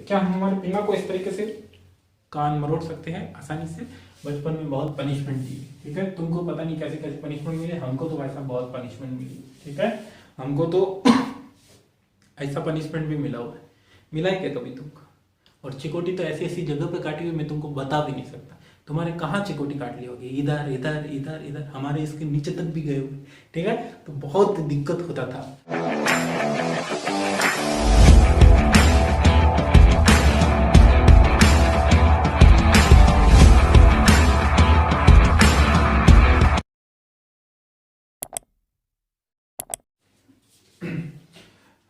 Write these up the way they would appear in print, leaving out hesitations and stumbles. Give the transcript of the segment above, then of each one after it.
क्या हम हमारे पिना को इस तरीके से कान मरोड़ सकते हैं आसानी से? बचपन में बहुत पनिशमेंट दी, ठीक है, तुमको पता नहीं कैसे कैसे पनिशमेंट मिले, हमको तो वैसा बहुत पनिशमेंट मिली, ठीक है, हमको तो ऐसा पनिशमेंट भी मिला हुआ है। मिला है क्या कभी तुमको? और चिकोटी तो ऐसी ऐसी जगह पे काटी हुई मैं तुमको बता भी नहीं सकता। तुम्हारे कहाँ चिकोटी काट ली होगी, इधर इधर इधर इधर, हमारे इसके नीचे तक भी गए हुए, ठीक है, तो बहुत दिक्कत होता था।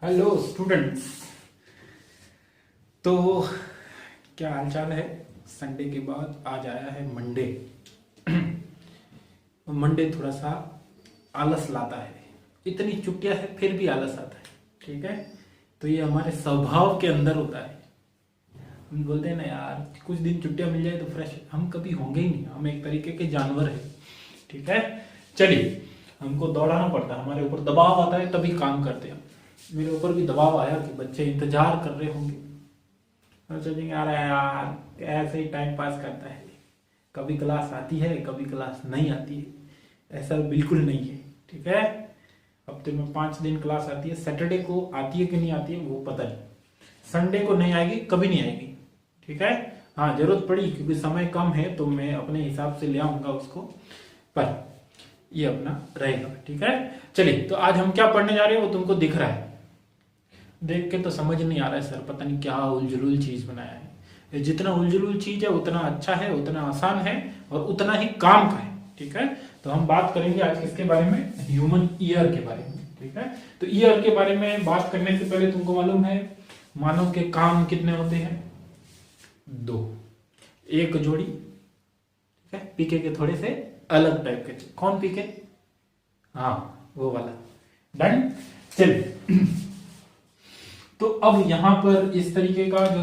हेलो स्टूडेंट्स, तो क्या हालचाल है? संडे के बाद आज आया है मंडे। मंडे थोड़ा सा आलस लाता है, इतनी छुट्टियां है फिर भी आलस आता है, ठीक है, तो ये हमारे स्वभाव के अंदर होता है। हम बोलते हैं ना यार, कुछ दिन छुट्टियां मिल जाए तो फ्रेश, हम कभी होंगे ही नहीं, हम एक तरीके के जानवर हैं, ठीक है। चलिए, हमको दौड़ाना पड़ता है, हमारे ऊपर दबाव आता है तभी काम करते हैं। मेरे ऊपर भी दबाव आया कि बच्चे इंतजार कर रहे होंगे, सोचेंगे यार यार ऐसे ही टाइम पास करता है, कभी क्लास आती है कभी क्लास नहीं आती है। ऐसा बिल्कुल नहीं है, ठीक है। हफ्ते में 5 दिन क्लास आती है, सैटरडे को आती है कि नहीं आती है वो पता नहीं, संडे को नहीं आएगी, कभी नहीं आएगी, ठीक है। हाँ, जरूरत पड़ी क्योंकि समय कम है तो मैं अपने हिसाब से ले आऊंगा उसको, पर ये अपना रहेगा, ठीक है। चलिए, तो आज हम क्या पढ़ने जा रहे हैं वो तुमको दिख रहा है, देख के तो समझ नहीं आ रहा है सर, पता नहीं क्या उलझुल चीज बनाया है। ये जितना उलझुल चीज है उतना अच्छा है, उतना आसान है और उतना ही काम का है, ठीक है। तो हम बात करेंगे आज किसके बारे में? ह्यूमन ईयर के बारे में, ठीक है। तो ईयर के बारे में बात करने से पहले तुमको मालूम है मानव के कान कितने होते हैं? 2, एक जोड़ी, ठीक है, पीके के थोड़े से अलग टाइप के। कौन पीके? हाँ, वो वाला। डन। चलिए, तो अब यहां पर इस तरीके का जो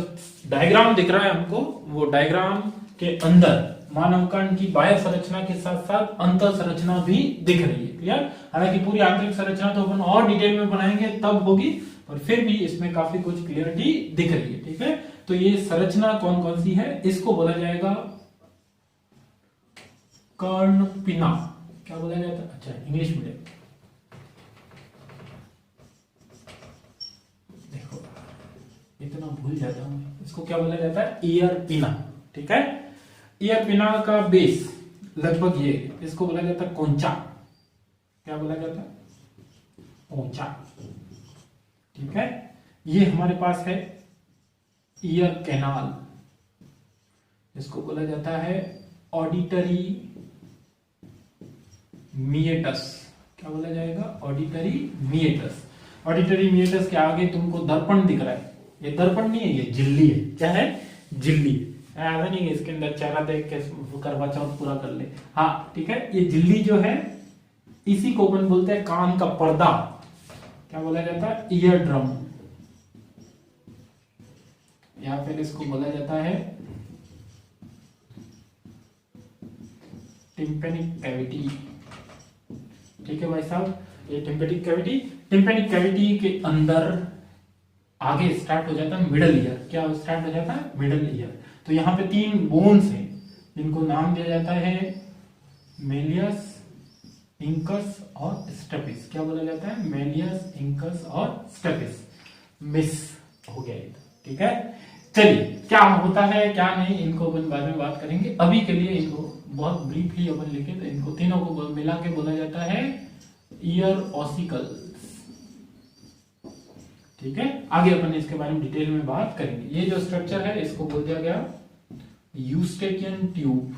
डायग्राम दिख रहा है हमको, वो डायग्राम के अंदर मानव कान की बाह्य संरचना के साथ साथ अंतर संरचना भी दिख रही है, क्लियर। हालांकि पूरी आंतरिक संरचना तो अपन और डिटेल में बनाएंगे तब होगी, पर फिर भी इसमें काफी कुछ क्लियरिटी दिख रही है, ठीक है। तो ये संरचना कौन कौन सी है, इसको बोला जाएगा कर्णपिना। क्या बोला जाता है? अच्छा, इंग्लिश मीडियम, इतना भूल जाता हूं। इसको क्या बोला जाता है? ईयर पिना, ठीक है। ईयर पिना का बेस लगभग ये, इसको बोला जाता है कोंचा। क्या बोला जाता है? कोंचा, ठीक है। ये हमारे पास है ईयर कैनाल, इसको बोला जाता है ऑडिटरी मिएटस। क्या बोला जाएगा? Auditory meatus. ऑडिटरी मिएटस के आगे तुमको दर्पण दिख रहा है, ये दर्पण नहीं है, ये झिल्ली है। क्या है? झिल्ली। ऐसा नहीं है इसके अंदर चेहरा देख के करवा चौथ पूरा कर ले, हाँ, ठीक है। ये झिल्ली जो है इसी को अपन बोलते हैं कान का पर्दा। क्या बोला जाता है? ईयर ड्रम, या फिर इसको बोला जाता है टिम्पेनिक कैविटी, ठीक है भाई साहब। ये टिम्पेनिक कैविटी के अंदर आगे स्टार्ट हो जाता है मिडल ईयर। क्या स्टार्ट हो जाता है? Middle ear. तो यहाँ पे 3 बोन्स हैं जिनको नाम दिया जाता है मेलियस, इंकस और स्टेपिस। क्या बोला जाता है? मेलियस, इंकस और स्टेपिस। मिस हो गया ये, ठीक है। चलिए, क्या होता है क्या नहीं इनको अपन बाद में बात करेंगे, अभी के लिए इनको बहुत ब्रीफली अपन लिखे, तो इनको तीनों को मिला के बोला जाता है ईयर ऑसिकल्स, ठीक है। आगे अपन इसके बारे में डिटेल में बात करेंगे। ये जो स्ट्रक्चर है इसको बोल दिया गया यूस्टेकियन ट्यूब।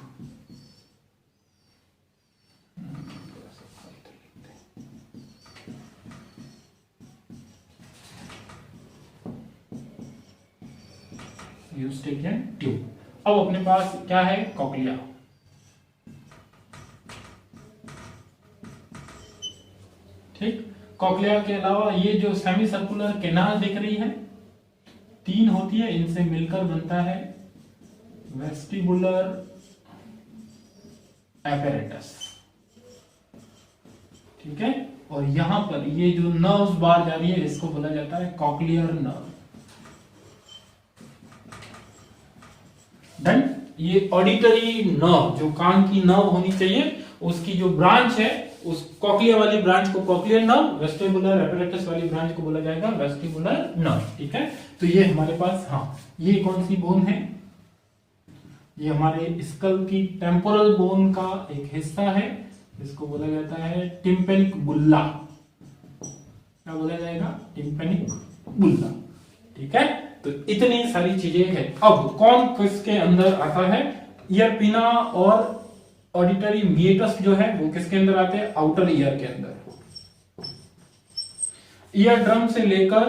Eustachian tube. अब अपने पास क्या है? कॉक्लिया, ठीक। कॉक्लिया के अलावा ये जो सेमी सर्कुलर कैनाल दिख रही है, 3 होती है, इनसे मिलकर बनता है वेस्टिबुलर एपेरेटस, ठीक है। और यहां पर ये जो नर्व्स बाहर जा रही है इसको बोला जाता है कॉक्लियर नर्व। डन। ये ऑडिटरी नर्व, जो कान की नर्व होनी चाहिए, उसकी जो ब्रांच है, उस कॉक्लिया वाली ब्रांच को कॉक्लियर नर्व, वेस्टिबुलर एपरेटस वाली ब्रांच को बोला जाएगा वेस्टिबुलर नर्व। ठीक है, तो ये हमारे पास, हाँ, ये कौन सी बोन है? ये हमारे स्कल की टेम्पोरल बोन का एक हिस्सा है, इसको बोला जाता है टिम्पेनिक बुल्ला। क्या बोला जाएगा? टिम्पेनिक बुल्ला। ठीक है, तो इतनी सारी चीजें हैं। अब कौन किसके अंदर आता है? ईयर पिना और ऑडिटरी मीटस जो है वो किसके अंदर आते हैं? आउटर ईयर के अंदर। ईयर ड्रम से लेकर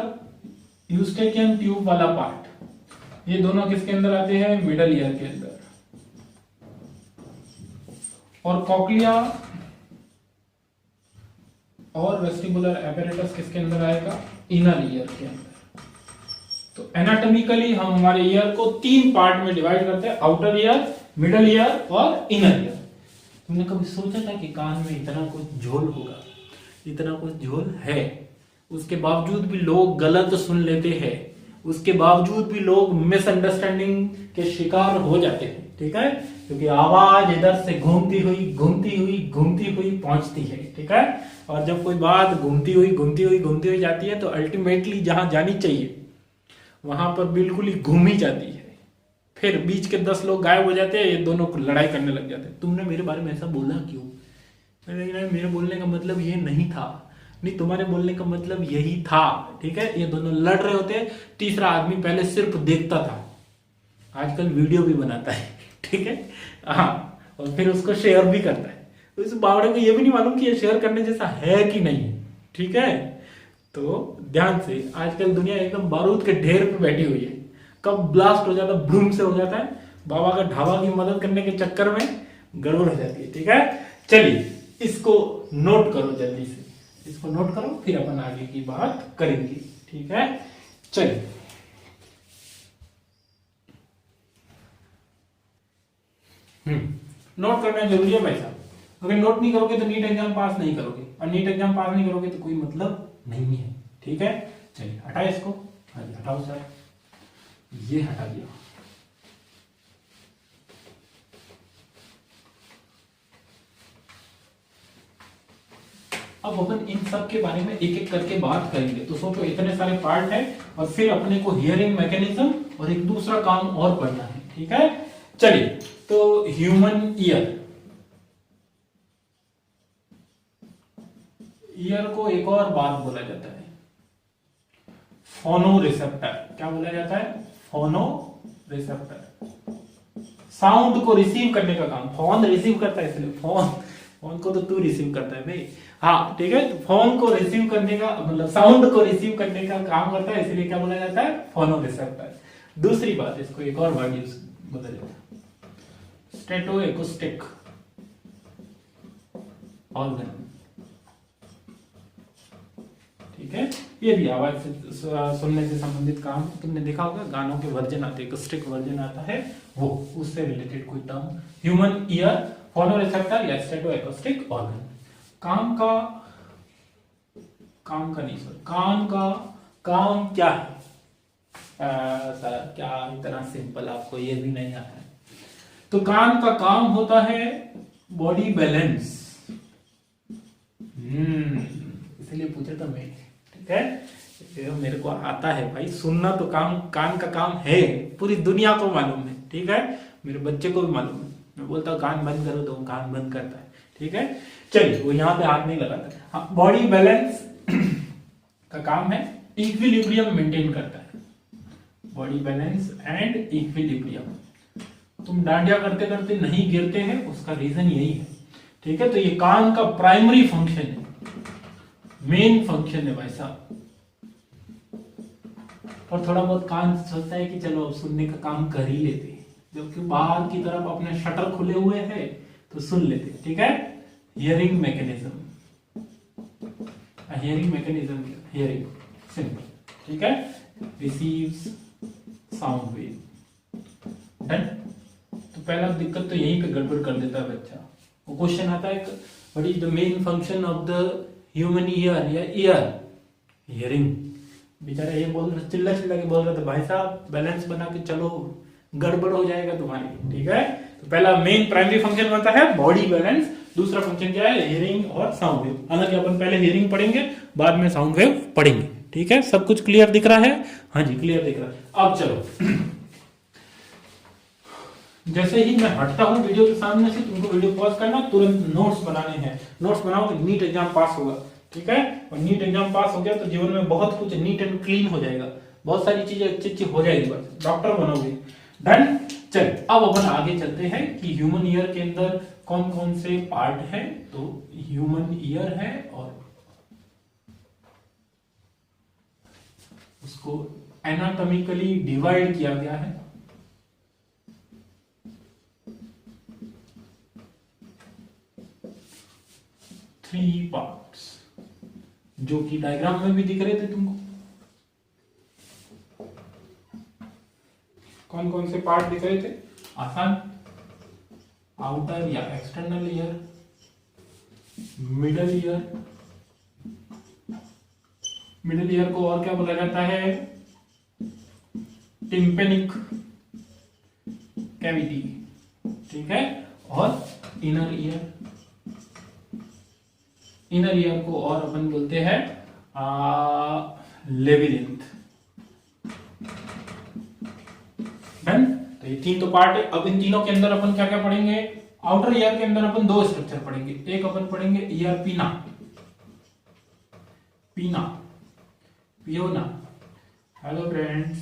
यूस्टेकियन ट्यूब वाला पार्ट, ये दोनों किसके अंदर आते हैं? मिडल ईयर के अंदर। और कॉक्लिया और वेस्टिबुलर एपेरेटस किसके अंदर आएगा? इनर ईयर के अंदर। तो एनाटॉमिकली हम हमारे ईयर को 3 पार्ट में डिवाइड करते हैं, आउटर ईयर, मिडल ईयर और इनर ईयर। तुमने कभी सोचा था कि कान में इतना कुछ झोल होगा? इतना कुछ झोल है, उसके बावजूद भी लोग गलत सुन लेते हैं, उसके बावजूद भी लोग मिसअंडरस्टैंडिंग के शिकार हो जाते हैं। ठीक है, क्योंकि आवाज इधर से घूमती हुई पहुंचती है। ठीक है, और जब कोई बात घूमती हुई जाती है तो अल्टीमेटली जहां जानी चाहिए वहां पर बिल्कुल ही घूम ही जाती है। फिर बीच के 10 लोग गायब हो जाते हैं, ये दोनों लड़ाई करने लग जाते हैं। तुमने मेरे बारे में ऐसा बोला क्यों? मेरे बोलने का मतलब ये नहीं था, नहीं, तुम्हारे बोलने का मतलब यही था। ठीक है, ये दोनों लड़ रहे होते हैं, तीसरा आदमी पहले सिर्फ देखता था, आजकल वीडियो भी बनाता है। ठीक है, हाँ, और फिर उसको शेयर भी करता है। तो इस बावड़े को ये भी नहीं मालूम कि ये शेयर करने जैसा है कि नहीं। ठीक है, तो ध्यान से, आजकल दुनिया एकदम बारूद के ढेर पे बैठी हुई है, कब ब्लास्ट हो जाता है, ब्रूम से हो जाता है, बाबा का ढाबा की मदद करने के चक्कर में गड़बड़ हो जाती है। ठीक है, चलिए इसको नोट करो, जल्दी से इसको नोट करो, फिर अपन आगे की बात करेंगे। ठीक है, चलिए नोट करना जरूरी है भाई साहब। अगर नोट नहीं करोगे तो नीट एग्जाम पास नहीं करोगे, और नीट एग्जाम पास नहीं करोगे तो कोई मतलब नहीं है। ठीक है, चलिए हटाए इसको। हाँ जी, हटाओ सर, ये हटा दिया। अब अपन इन सब के बारे में एक एक करके बात करेंगे। तो सोचो, इतने सारे पार्ट है, और फिर अपने को हियरिंग मैकेनिज्म और एक दूसरा काम और पढ़ना है। ठीक है, चलिए, तो ह्यूमन ईयर को एक और बात बोला जाता है फोनो रिसेप्टर। क्या बोला जाता है? फोनो रिसेप्टर। साउंड को रिसीव करने का काम, फोन रिसीव करता है, इसलिए फोन को तो तू रिसीव करता है भाई। हाँ, ठीक है, तो फोन को रिसीव करने का मतलब साउंड को रिसीव करने का काम करता है, इसलिए क्या बोला जाता है? फोनो रिसेप्टर। दूसरी बात, इसको एक और वर्ड यूज बोला जाता है, स्टेटो एक्यूस्टिक ऑर्गन। ठीक है, ये भी आवाज से सुनने से संबंधित काम, तुमने देखा होगा गानों के वर्जन आते हैं, एक्यूस्टिक वर्जन आता है, वो उससे रिलेटेड कोई टर्म। ह्यूमन ईयर, फोनो रिसेप्टर या स्टेटो एक्यूस्टिक ऑर्गन। कान का काम क्या है? सर क्या इतना सिंपल, आपको ये भी नहीं आता है? तो कान का काम होता है बॉडी बैलेंस। इसलिए पूछा था मैं। ठीक है, मेरे को आता है भाई, सुनना तो काम, कान का काम है, पूरी दुनिया को मालूम है। ठीक है, मेरे बच्चे को भी मालूम है, मैं बोलता हूँ कान बंद करो तो वो कान बंद करता है। ठीक है, चलिए, वो यहाँ पे हाथ नहीं लगाता। हाँ, बॉडी बैलेंस का काम है, इक्विलिब्रियम मेंटेन करता है, बॉडी बैलेंस एंड इक्विलिब्रियम। तुम डांडिया करते करते नहीं गिरते हैं, उसका रीजन यही है। ठीक है, तो ये कान का प्राइमरी फंक्शन है, मेन फंक्शन है भाई साहब। और थोड़ा बहुत कान सोचता है कि चलो अब सुनने का काम कर ही लेते हैं, जबकि बाहर की तरफ अपने शटर खुले हुए हैं तो सुन लेते हैं। ठीक है, हियरिंग मैकेनिज्म, हियरिंग सिंपल। ठीक है, रिसीव्स साउंड वेव। डन। तो पहला दिक्कत तो यहीं पे गड़बड़ कर देता है बच्चा। वो क्वेश्चन आता है, what is the main function of the human ear या ईयर? हियरिंग। बेचारा ये बोल रहा, चिल्ला चिल्ला के बोल रहा था, भाई साहब बैलेंस बना के चलो, गड़बड़ हो जाएगा तुम्हारी, ठीक है। तो पहला मेन प्राइमरी फंक्शन बनता है बॉडी बैलेंस, दूसरा फंक्शन क्या है, हियरिंग और साउंड वेव। हालांकि अपन पहले हियरिंग पढ़ेंगे, बाद में साउंड वेव पढ़ेंगे, ठीक है। सब कुछ क्लियर दिख रहा है? हाँ जी क्लियर दिख रहा है। अब चलो जैसे ही मैं हटता हूं वीडियो के सामने से, तुमको वीडियो पॉज करना, तुरंत नोट्स बनाने हैं। नोट्स बनाओ तो नीट एग्जाम पास होगा, ठीक है। और नीट एग्जाम पास हो गया तो जीवन में बहुत कुछ नीट एंड क्लीन हो जाएगा, बहुत सारी चीजें अच्छी अच्छी हो जाएगी, बस डॉक्टर बनोगे। डन। चल अब अपन आगे चलते हैं कि ह्यूमन ईयर के अंदर कौन कौन से पार्ट है। तो ह्यूमन ईयर है और उसको एनाटॉमिकली डिवाइड किया गया है। थ्री पार्ट्स, जो कि डायग्राम में भी दिख रहे थे तुमको। कौन कौन से पार्ट दिख रहे थे? आसान, आउटर या external ear, middle ear, middle ear को और क्या बोला जाता है, टिम्पेनिक कैविटी, ठीक है। और इनर ईयर, इनर ईयर को और अपन बोलते हैं लेबिरिंथ। डन। तो ये तीन तो पार्ट है। अब इन तीनों के अंदर अपन क्या क्या पढ़ेंगे? आउटर ईयर के अंदर अपन दो स्ट्रक्चर पढ़ेंगे। एक अपन पढ़ेंगे ईयर पीना, पीना, पियोना। हेलो फ्रेंड्स,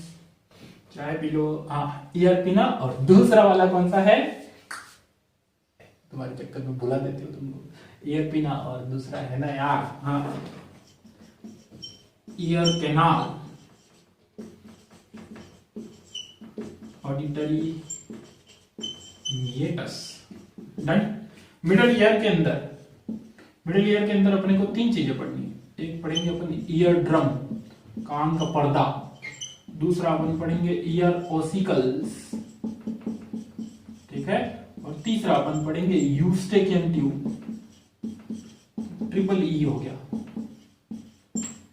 चाय पी लो। हाँ, ईयर पीना। और दूसरा वाला कौन सा है, तुम्हारे चक्कर में भुला देती हूँ तुमको, ईयर पीना। और दूसरा है ना यार, हाँ, ear canal, auditory meatus. Done. Middle ear के अंदर, मिडल ईयर के अंदर अपने को तीन चीजें पढ़नी है। एक पढ़ेंगे अपन ईयर ड्रम, कान का पर्दा। दूसरा अपन पढ़ेंगे ईयर ओसिकल्स, ठीक है। और तीसरा अपन पढ़ेंगे यूस्टेकियन ट्यूब, ट्रिपल ई हो गया।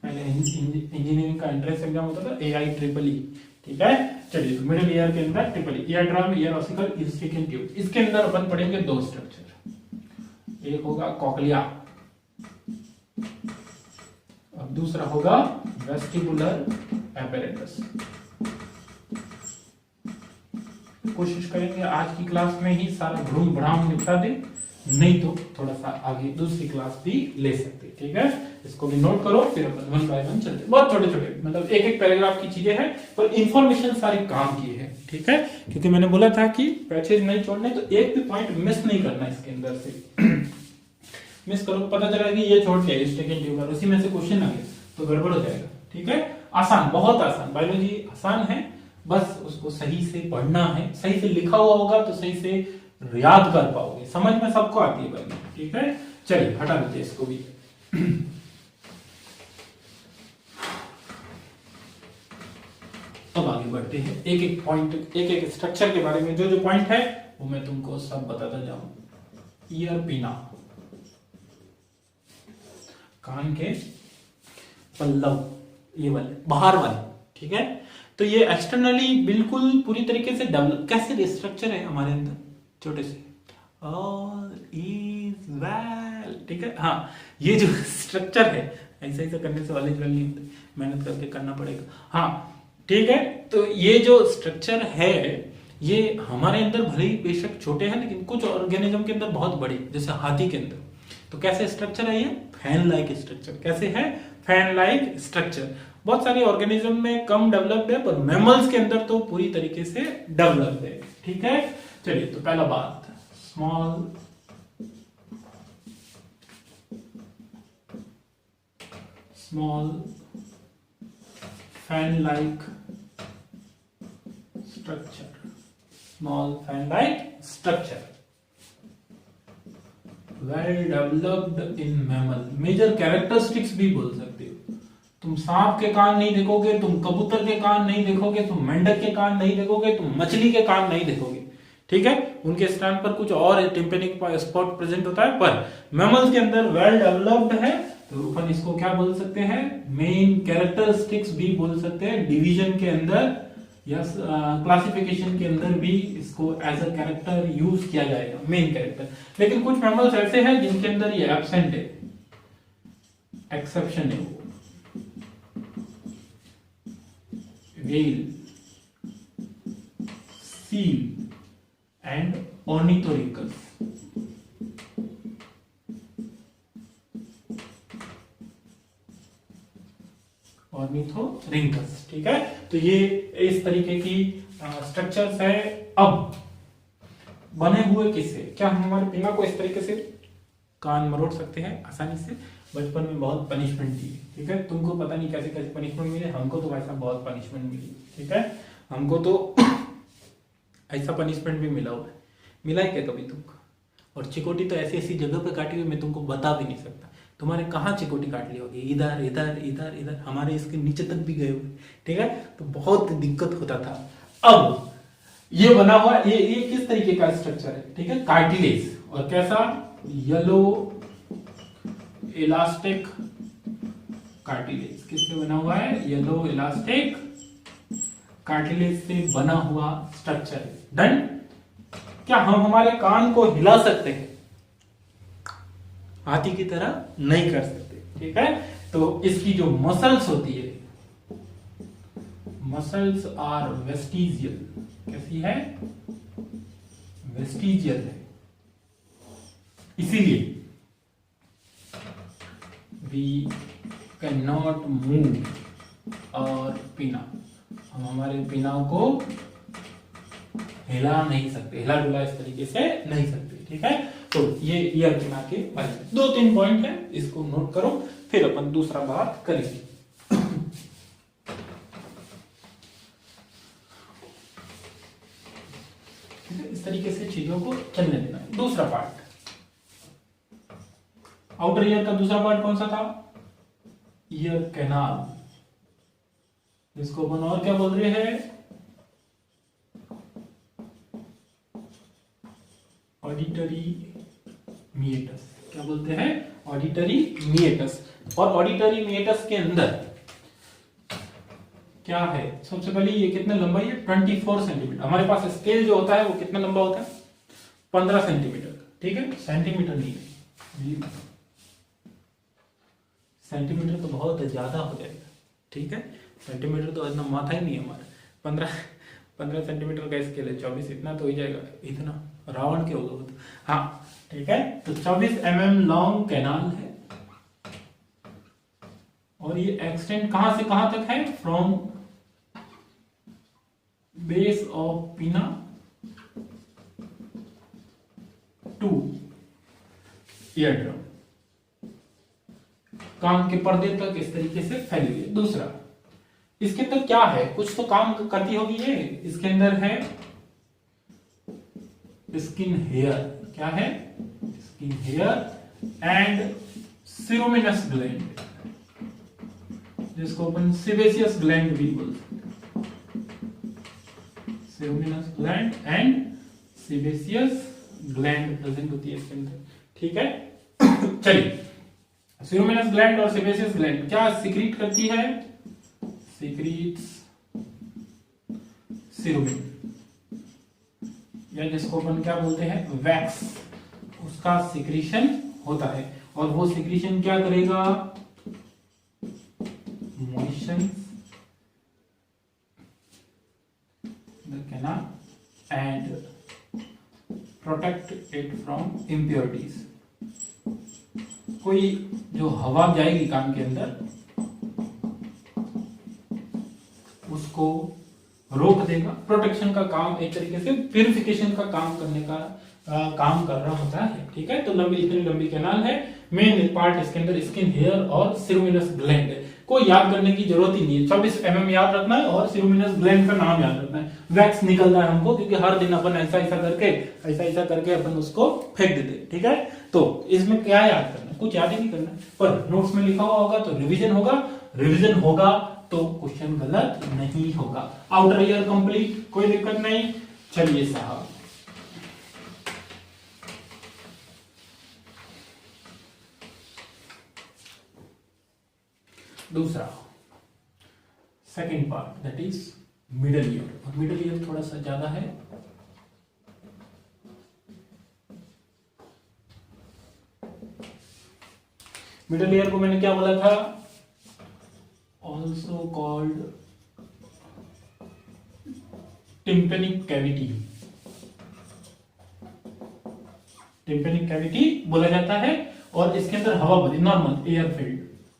पहले इंजीनियरिंग का एंट्रेंस एग्जाम होता था एआई ट्रिपल ई, ठीक है। चलिए, तो मिडिल ईयर के अंदर triple E, ear drum, year ossicle, Eustachian tube. इसके अंदर अपन पढ़ेंगे दो स्ट्रक्चर, एक होगा कॉक्लिया और दूसरा होगा वेस्टिबुलर एपेरेटस। कोशिश करेंगे आज की क्लास में ही सारा भ्रूम भ्राम निपटा दे, नहीं तो थोड़ा सा आगे दूसरी क्लास भी ले सकते, ठीक है। इसको भी नोट करो, फिर अपन वन बाय वन चलते। बहुत छोटे छोटे, मतलब एक एक पैराग्राफ की चीजें हैं, पर इंफॉर्मेशन सारी काम की है, ठीक है। क्योंकि मैंने बोला था कि पैचेज नहीं छोड़ने, तो एक भी पॉइंट मिस नहीं करना इसके अंदर से। मिस करो पता चला कि ये छोड़ के सेकंड ट्यूबर, उसी में से क्वेश्चन आ गया तो गड़बड़ हो जाएगा, ठीक है। आसान, बहुत आसान, बायोलॉजी आसान है, बस उसको सही से पढ़ना है। सही से लिखा हुआ होगा तो सही से याद कर पाओगे, समझ में सबको आती है बायोलॉजी, ठीक है। चलिए हटा देते हैं इसको भी। अब आगे बढ़ते हैं, एक एक पॉइंट, एक एक स्ट्रक्चर के बारे में जो जो पॉइंट है वो मैं तुमको सब बताता जाऊं। ईयर पीना, कान के पल्लव, ये वाले बाहर वाले, ठीक है। तो ये एक्सटर्नली बिल्कुल पूरी तरीके से डेवलप, कैसे स्ट्रक्चर है हमारे अंदर छोटे से, ऑल इज वेल, ठीक है। हाँ, ये जो स्ट्रक्चर है, ऐसा ऐसा करने से वाले नहीं होते, मेहनत करके करना पड़ेगा। हाँ ठीक है, तो ये जो स्ट्रक्चर है ये हमारे अंदर भले ही बेशक छोटे हैं, लेकिन कुछ ऑर्गेनिज्म के अंदर बहुत बड़े, जैसे हाथी के अंदर। तो कैसे स्ट्रक्चर है ये? Fan like structure. कैसे है? Fan like structure. बहुत सारे ऑर्गेनिज्म में कम डेवलप्ड है, पर मैमल्स के अंदर तो पूरी तरीके से डेवलप्ड है, ठीक है। चलिए, तो पहला बात, small fan like structure, small fan like structure, well developed in mammal. Major characteristics भी बोल सकते हो। तुम सांप के कान नहीं देखोगे, तुम कबूतर के कान नहीं देखोगे, तुम मेंढक के कान नहीं देखोगे, तुम मछली के कान नहीं देखोगे, ठीक है। उनके स्थान पर कुछ और टिम्पेनिक स्पॉट प्रेजेंट होता है, पर मैमल्स के अंदर वेल डेवलप्ड है, तो अपन इसको क्या बोल सकते हैं? मेन कैरेक्टरिस्टिक्स भी बोल सकते हैं। डिवीजन के अंदर यस, क्लासिफिकेशन के अंदर भी इसको एज अ कैरेक्टर यूज किया जाएगा, मेन कैरेक्टर। लेकिन कुछ मैमल्स ऐसे हैं जिनके अंदर ये एब्सेंट है, एक्सेप्शन है वो। Whale, seal and ornithorhynchus. Ornithorhynchus, ठीक है। तो ये इस तरीके की स्ट्रक्चर्स है। अब बने हुए किससे, क्या हम हमारे पिना को इस तरीके से कान मरोड़ सकते हैं आसानी से? बचपन में बहुत पनिशमेंट दी, ठीक है। तुमको पता नहीं कैसे कैसे पनिशमेंट मिले, हमको तो वैसा बहुत पनिशमेंट मिली, ठीक है। हमको तो ऐसा पनिशमेंट भी मिला हुआ है। मिला है क्या कभी तुमको? और चिकोटी तो ऐसी ऐसी जगह पे काटी हुई, मैं तुमको बता भी नहीं सकता। तुम्हारे कहाँ चिकोटी काट ली होगी? इधर इधर इधर इधर, हमारे इसके नीचे तक भी गए हुए, ठीक है। तो बहुत दिक्कत होता था। अब ये बना हुआ, ये किस तरीके का स्ट्रक्चर है, ठीक है, कार्टिलेज। और कैसा? Yellow elastic cartilage. किससे बना हुआ है? येलो इलास्टिक कार्टिलेज से बना हुआ स्ट्रक्चर है। डन। क्या हम हमारे कान को हिला सकते हैं? हाथी की तरह नहीं कर सकते, ठीक है। तो इसकी जो मसल्स होती है, मसल्स आर वेस्टिजियल। कैसी है? वेस्टिजियल है। इसीलिए वी कैन नॉट मूव और पिना, हम हमारे पिनाओं को हिला नहीं सकते, हिला डुला इस तरीके से नहीं सकते, ठीक है। तो ये ईयर पिना के बारे में 2-3 पॉइंट है, इसको नोट करो, फिर अपन दूसरा बात करेंगे। इस तरीके से चीजों को चलने देना है। दूसरा पार्ट, आउटर ईयर का दूसरा पार्ट कौन सा था? ईयर कैनाल, जिसको अपन और क्या बोल रहे हैं? Auditory meatus. क्या बोलते हैं? Auditory meatus. और ऑडिटरी मिएटस के अंदर क्या है? सबसे पहले ये कितना लंबाई है? 24 सेंटीमीटर। हमारे पास स्केल जो होता है वो कितना लंबा होता है? 15 सेंटीमीटर, ठीक है। सेंटीमीटर नहीं, सेंटीमीटर तो बहुत ज्यादा हो जाएगा, ठीक है। सेंटीमीटर तो इतना माथा ही नहीं है हमारा। 15 सेंटीमीटर का स्केल है, 24 इतना तो हो जाएगा, इतना रावण के होगा तो। हाँ, ठीक है। तो 24 mm लॉन्ग कैनाल है, और ये एक्सटेंड कहां से कहां तक है? फ्रॉम बेस ऑफ पिना टू ईयर ड्रम, कान के पर्दे तक इस तरीके से फैली हुई है। दूसरा, इसके अंदर क्या है? कुछ तो काम करती होगी ये। इसके अंदर है स्किन हेयर। क्या है? Skin hair and ceruminous gland, जिसको अपन सेबेसियस ग्लैंड भी बोलते हैं। Ceruminous gland and sebaceous gland present होती है इसके अंदर, ठीक है। चलिए, सिरोमिनस ग्लैंड और सेबेसियस ग्लैंड क्या सीक्रेट करती है? सीक्रेट्स सिरोमिन, या जिसको अपन क्या बोलते हैं? वैक्स, उसका सिक्रीशन होता है। और वो सिक्रीशन क्या करेगा? Moisten the canal and protect it from impurities. कोई जो हवा जाएगी कान के अंदर, उसको रोक देगा। प्रोटेक्शन का काम, एक तरीके से प्यूरिफिकेशन का काम करने का काम कर रहा होता है, ठीक है। तो लंबी, इतनी लंबी कैनाल है। मेन पार्ट इसके अंदर स्किन हेयर और सिरोमिनस ग्लैंड है। कोई याद करने की जरूरत ही नहीं है, 24 mm याद रखना है और सिरोमिनस ग्लैंड का नाम याद रखना है। वैक्स निकलता है हमको, क्योंकि हर दिन अपन ऐसा ऐसा करके अपन उसको फेंक देते, ठीक है। तो इसमें क्या याद करना? कुछ याद ही नहीं करना, पर नोट्स में लिखा हुआ होगा तो रिविजन होगा तो क्वेश्चन गलत नहीं होगा। आउटर ईयर कंप्लीट, कोई दिक्कत नहीं। चलिए साहब, दूसरा, second part, that is middle ear, और मिडल ईयर थोड़ा सा ज्यादा है। मिडल ईयर को मैंने क्या बोला था, also called tympanic cavity, tympanic cavity बोला जाता है। और इसके अंदर हवा भरी, नॉर्मल एयर फील्ड,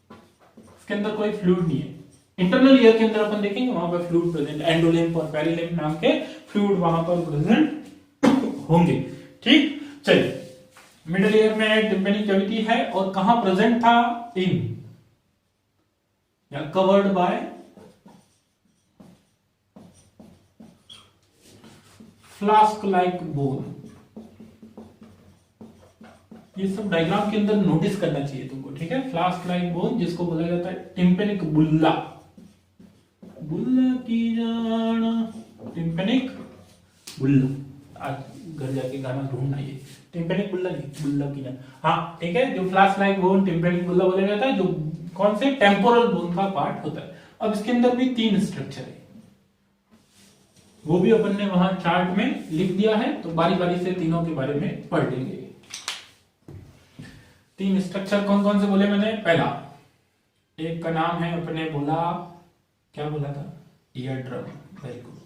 इसके अंदर कोई फ्लूइड नहीं है। इंटरनल ईयर के अंदर अपन देखेंगे वहां पर फ्लूइड प्रेजेंट, एंडोलिम्फ और पेरिलिम्फ नाम के फ्लूइड वहां पर प्रेजेंट होंगे। ठीक, चलिए मिडिल ईयर में टिम्पेनिक कैविटी है, और कहां प्रेजेंट था, इन या covered by flask like bone. ये सब डायग्राम के अंदर नोटिस करना चाहिए तुमको, ठीक है। फ्लास्क लाइक बोन जिसको बोला जाता है टिम्पेनिक बुल्ला, बुल्ला की जाना, टिम्पेनिक बुल्ला। आज घर जाके गाना ढूंढना, ये टिम्पेनिक बुल्ला नहीं, बुल्ला की जाना, हाँ ठीक है। जो फ्लास्क लाइक बोन टिम्पेनिक बुल्ला बोला जाता है, जो कौन से टेम्पोरल बोन का पार्ट होता है। अब इसके अंदर भी 3 स्ट्रक्चर है, वो भी अपन ने वहां चार्ट में लिख दिया है, तो बारी बारी से तीनों के बारे में पढ़ लेंगे। 3 स्ट्रक्चर कौन कौन से बोले मैंने, पहला एक का नाम है, अपने बोला, क्या बोला था, ईयर ड्रम, वेरी गुड,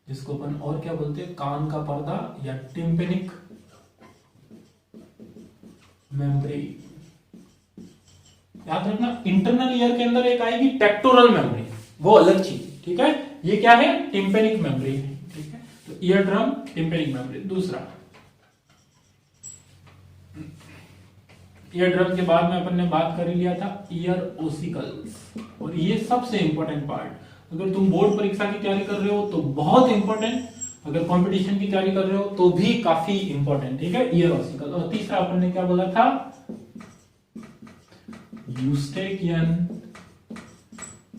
जिसको अपन और क्या बोलते हैं, कान का पर्दा या टिम्पेनिक मेम्ब्रेन। याद रखना, इंटरनल ईयर के अंदर एक आएगी टेक्टोरल मेम्ब्रेन, वो अलग चीज, ठीक है। ये क्या है, टिम्पेनिक मेम्ब्रेन है, ठीक है। तो ईयर ड्रम, टिम्पेनिक मेम्ब्रेन। दूसरा ईयर ड्रम के बाद में अपन ने बात कर लिया था ईयर ओसिकल्स, और ये सबसे इंपॉर्टेंट पार्ट, अगर तुम बोर्ड परीक्षा की तैयारी कर रहे हो तो बहुत इंपॉर्टेंट, अगर कंपटीशन की तैयारी कर रहे हो तो भी काफी इंपॉर्टेंट, ठीक है, ईयर ओसिकल। और तीसरा अपन ने क्या बोला था, यूस्टेकियन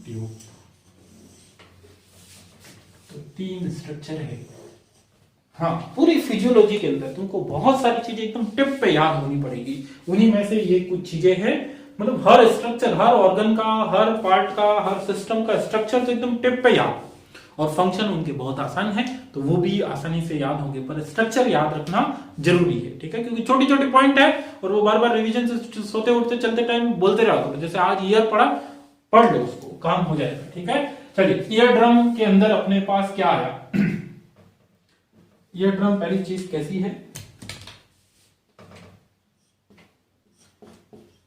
ट्यूब। तो 3 स्ट्रक्चर है। हाँ, पूरी फिजियोलॉजी के अंदर तुमको बहुत सारी चीजें एकदम टिप पे याद होनी पड़ेगी। उन्हीं में से ये कुछ चीजें हैं, मतलब हर स्ट्रक्चर, हर ऑर्गन का, हर पार्ट का, हर सिस्टम का स्ट्रक्चर तो एकदम टिप पे याद, और फंक्शन उनके बहुत आसान है, तो वो भी आसानी से याद होंगे, पर स्ट्रक्चर याद रखना जरूरी है, ठीक है, क्योंकि छोटी छोटी पॉइंट है, और वो बार बार रिवीजन से सोते उठते चलते टाइम बोलते रहो करो। जैसे आज ईयर पढ़ा, पढ़ लो उसको, काम हो जाएगा, ठीक है। चलिए, ईयर ड्रम के अंदर अपने पास क्या आया, ईयर ड्रम पहली चीज कैसी है,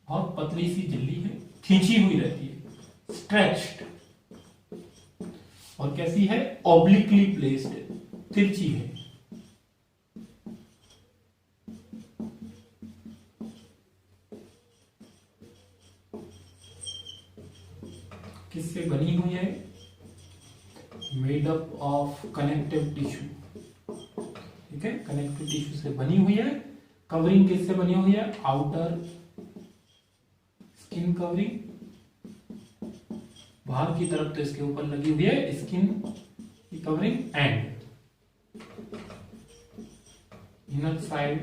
बहुत पतली सी झिल्ली है, खींची हुई रहती है, स्ट्रेच्ड, और कैसी है, ऑब्लिकली प्लेस्ड, तिरछी है। किससे बनी हुई है, made up of connective tissue, ठीक है, कनेक्टिव टिश्यू से बनी हुई है। कवरिंग किससे बनी हुई है, आउटर स्किन कवरिंग, बाहर की तरफ तो इसके ऊपर लगी हुई है स्किन की covering, and inner side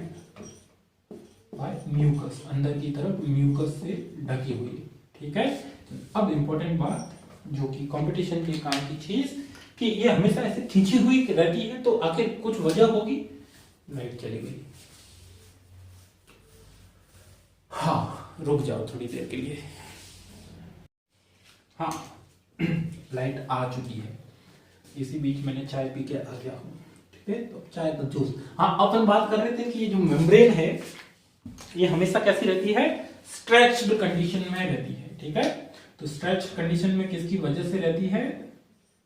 by mucus, अंदर की तरफ म्यूकस से ढकी हुई है, ठीक है। अब इंपॉर्टेंट बात, जो कि कंपटीशन के काम की चीज, कि ये हमेशा ऐसे खींची हुई रहती है, तो आखिर कुछ वजह होगी। लाइट चली गई, हाँ रुक जाओ थोड़ी देर के लिए, हाँ लाइट आ चुकी है, इसी बीच मैंने चाय पी के आ गया हूं, ठीक है। तो चाय का जूस, हाँ अपन बात कर रहे थे कि ये जो मेम्ब्रेन है, ये हमेशा कैसी रहती है, स्ट्रेच्ड कंडीशन में रहती है, ठीक है। तो स्ट्रेच कंडीशन में किसकी वजह से रहती है,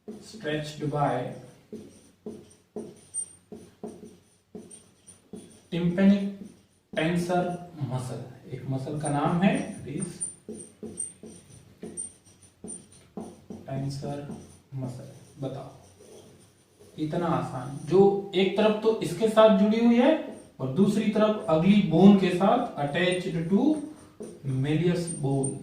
stretched by tympanic tensor muscle, एक मसल का नाम है टेंसर मसल। बताओ, इतना आसान, जो एक तरफ तो इसके साथ जुड़ी हुई है और दूसरी तरफ अगली बोन के साथ attached to malleus bone.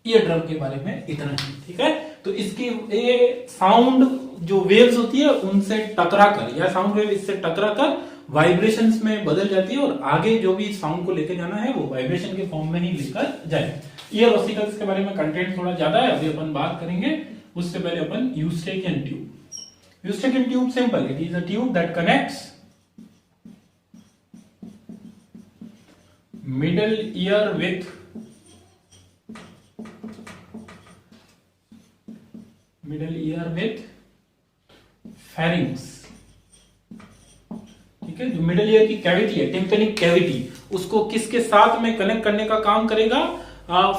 Ear drum के बारे में इतना ही, ठीक है। तो इसकी ये साउंड जो वेव्स होती है उनसे टकरा कर, या साउंड वेव इससे टकरा कर वाइब्रेशंस में बदल जाती है और आगे जो भी साउंड को लेकर जाना है वो वाइब्रेशन के फॉर्म में ही लेकर जाए। ईयर ऑसिकल्स के बारे में कंटेंट थोड़ा ज्यादा है, अभी अपन बात करेंगे। उससे पहले अपन eustachian tube. Eustachian tube simple, it is a tube that connects middle ear with pharynx. ठीक है, जो मिडल ईयर की कैविटी है, टिम्पेनिक कैविटी, उसको किसके साथ में कनेक्ट करने का काम करेगा?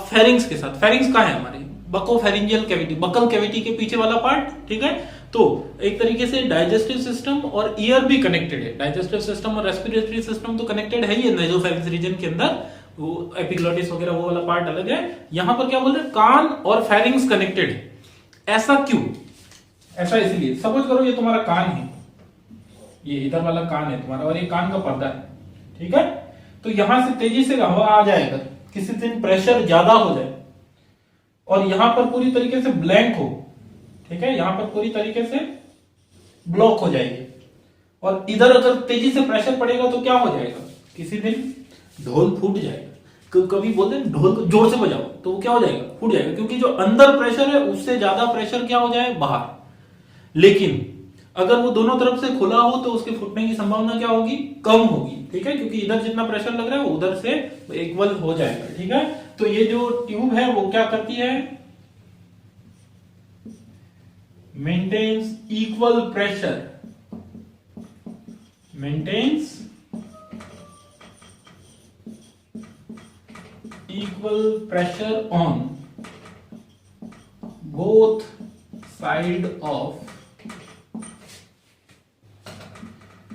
फेरिंग्स के साथ। फेरिंग्स कहाँ है हमारे? बकोफेरिंजियल कैविटी, बकल कैविटी के पीछे वाला पार्ट। ठीक है, तो एक तरीके से डाइजेस्टिव सिस्टम और ईयर भी कनेक्टेड है। डाइजेस्टिव सिस्टम और रेस्पिरेटरी सिस्टम तो कनेक्टेड है ही नेसोफेरिंक्स रीजन के अंदर, वो एपिग्लोटिस वगैरह वो वाला पार्ट अलग है। यहां पर क्या बोल रहे हैं? कान और फेरिंग्स कनेक्टेड है। ऐसा क्यों? ऐसा इसलिए, सपोज करो ये तुम्हारा कान है, ये इधर वाला कान है तुम्हारा और ये कान का पर्दा है। ठीक है, तो यहां से तेजी से हवा आ जाएगा, किसी दिन प्रेशर ज्यादा हो जाए और यहां पर पूरी तरीके से ब्लैंक हो। ठीक है, यहां पर पूरी तरीके से ब्लॉक हो जाएगी और इधर अगर तेजी से प्रेशर पड़ेगा तो क्या हो जाएगा? किसी दिन ढोल फूट जाएगा। कभी बोलते हैं ढोल को जोर से बजाओ तो वो क्या हो जाएगा? फूट जाएगा, क्योंकि जो अंदर प्रेशर है उससे ज्यादा प्रेशर क्या हो जाए? बाहर। लेकिन अगर वो दोनों तरफ से खुला हो तो उसके फूटने की संभावना क्या होगी? कम होगी। ठीक है, क्योंकि इधर जितना प्रेशर लग रहा है वो उधर से इक्वल हो जाएगा। ठीक है, तो ये जो ट्यूब है वो क्या करती है? Maintains equal pressure, maintains equal pressure on both side of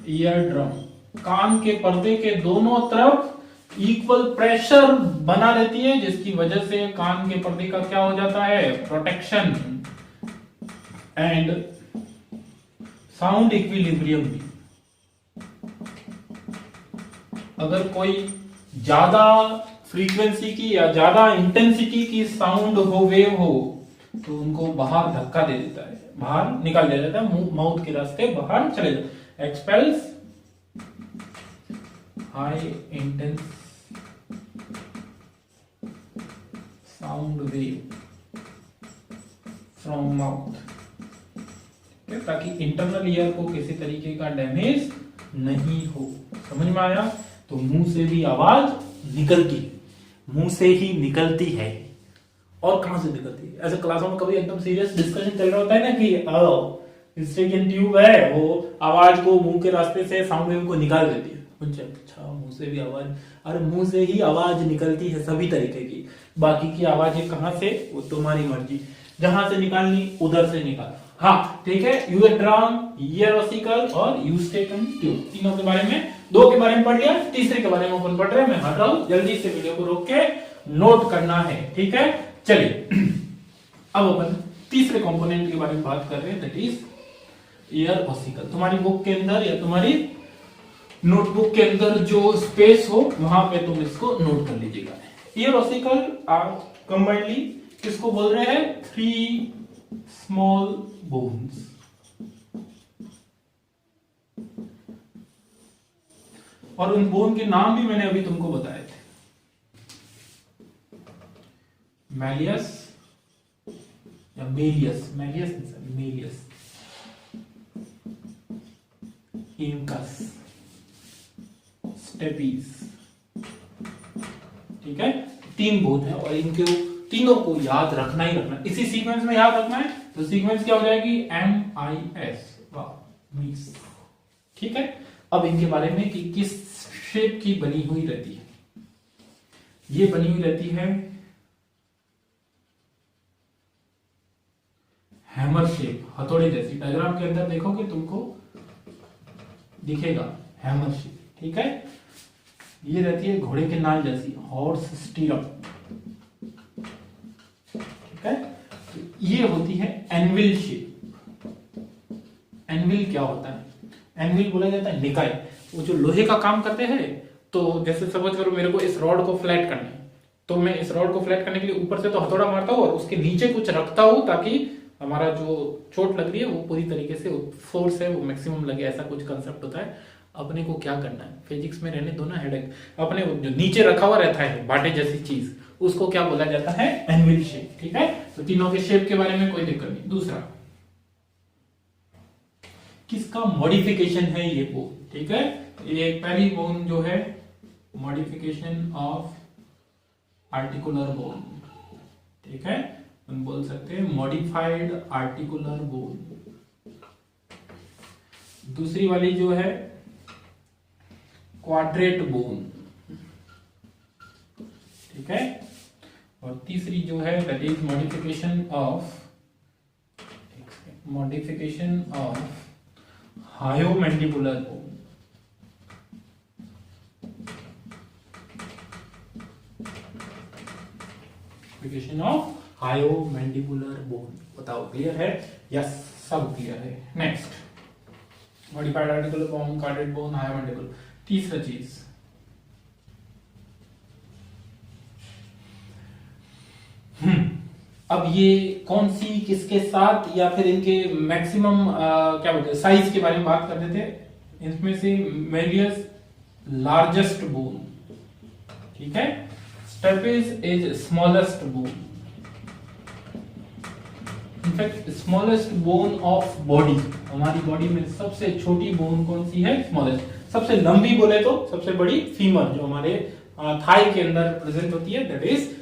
eardrum। कान के पर्दे के दोनों तरफ इक्वल प्रेशर बना रहती है, जिसकी वजह से कान के पर्दे का क्या हो जाता है? प्रोटेक्शन एंड साउंड इक्विलिब्रियम भी। अगर कोई ज्यादा फ्रीक्वेंसी की या ज्यादा इंटेंसिटी की साउंड हो, वेव हो, तो उनको बाहर धक्का दे देता है, बाहर निकाल दिया जाता है, माउथ के रास्ते बाहर चले जाते हैं। Expels high intense sound wave from mouth, ताकि इंटरनल ईयर को किसी तरीके का डैमेज नहीं हो। समझ में आया? तो मुंह से भी आवाज निकलती है, मुंह से ही निकलती है। और कहां से निकलती है? ऐसे क्लासों में कभी एकदम सीरियस डिस्कशन चल रहा होता है ना कि यूस्टेकियन ट्यूब है, वो आवाज को मुंह के रास्ते से साउंड वेव को निकाल देती है। अच्छा, मुंह से भी आवाज? अरे मुंह से ही आवाज निकलती है सभी तरीके की, बाकी की आवाजें कहां से? वो तुम्हारी मर्जी, जहां से निकालनी उधर से निकाल। हाँ ठीक है, यूएड्रम, ईयर ऑसिकल और यूस्टेकियन ट्यूब, तीनों के बारे में, दो के बारे में पढ़ लिया, तीसरे के बारे में अपन पढ़ रहे हैं। मैं हट रहा हूं, जल्दी से वीडियो को रोक के नोट करना है। ठीक है, चलिए अब अपन तीसरे कंपोनेंट के बारे में बात कर रहे हैं, दैट इज ईयर ऑसिकल। तुम्हारी बुक के अंदर या तुम्हारी नोटबुक के अंदर जो स्पेस हो वहां पे तुम इसको नोट कर लीजिएगा। ईयर ऑसिकल आर कंबाइंडली किसको बोल रहे हैं? 3 स्मॉल बोन्स। और उन बोन के नाम भी मैंने अभी तुमको बताए थे, मैलियस या मेलियस, मेलियस नहीं सर, मेलियस, इंकस, स्टेपीज। ठीक है, 3 बोन है और इनके तीनों को याद रखना ही रखना, इसी सीक्वेंस में याद रखना है। तो सीक्वेंस क्या हो जाएगी? MIS, मीस। ठीक है, अब इनके बारे में कि किस शेप की बनी हुई रहती है। ये बनी हुई रहती है हैमर शेप, हथौड़े जैसी। डायग्राम के अंदर देखोगे तुमको दिखेगा हैमर शेप। ठीक है, ये रहती है घोड़े के नाल जैसी, हॉर्स स्टीरअप। ठीक है, ये होती है एनविल शेप। एनविल क्या होता है? एनविल बोला जाता है निकाय, वो जो लोहे का काम करते हैं। तो जैसे सपोज करो मेरे को इस रॉड को फ्लैट करना है, तो मैं इस रॉड को फ्लैट करने के लिए ऊपर से तो हथौड़ा मारता हूँ और उसके नीचे कुछ रखता हूँ ताकि हमारा जो चोट लग रही है वो पूरी तरीके से फोर्स है वो मैक्सिमम लगे, ऐसा कुछ कंसेप्ट होता है। अपने को क्या करना है, फिजिक्स में रहने दो ना हेडेक। अपने जो नीचे रखा हुआ रहता है बाटे जैसी चीज, उसको क्या बोला जाता है, एनविल शेप। ठीक है, तो तीनों के शेप के बारे में कोई दिक्कत नहीं। दूसरा, किसका मॉडिफिकेशन है ये बोन। ठीक है, ये पहली बोन जो है मॉडिफिकेशन ऑफ आर्टिकुलर बोन। ठीक है, हम बोल सकते हैं मॉडिफाइड आर्टिकुलर बोन। दूसरी वाली जो है क्वाड्रेट बोन। ठीक है, और तीसरी जो है that is modification of hyomandibular bone. Modification of hyomandibular bone. बताओ क्लियर है? यस, सब क्लियर है। Next, modified articular bone, quadrate bone, hyomandibular. तीसरा चीज, अब ये कौन सी किसके साथ या फिर इनके मैक्सिमम क्या बोलते हैं साइज के बारे में बात कर रहे थे। इसमें से मेलियस लार्जेस्ट बोन। ठीक है, stapes is smallest bone. In fact smallest bone of body, हमारी बॉडी में सबसे छोटी बोन कौन सी है, स्मॉलेस्ट। सबसे लंबी बोले तो सबसे बड़ी फीमर, जो हमारे थाई के अंदर प्रेजेंट होती है, दैट इज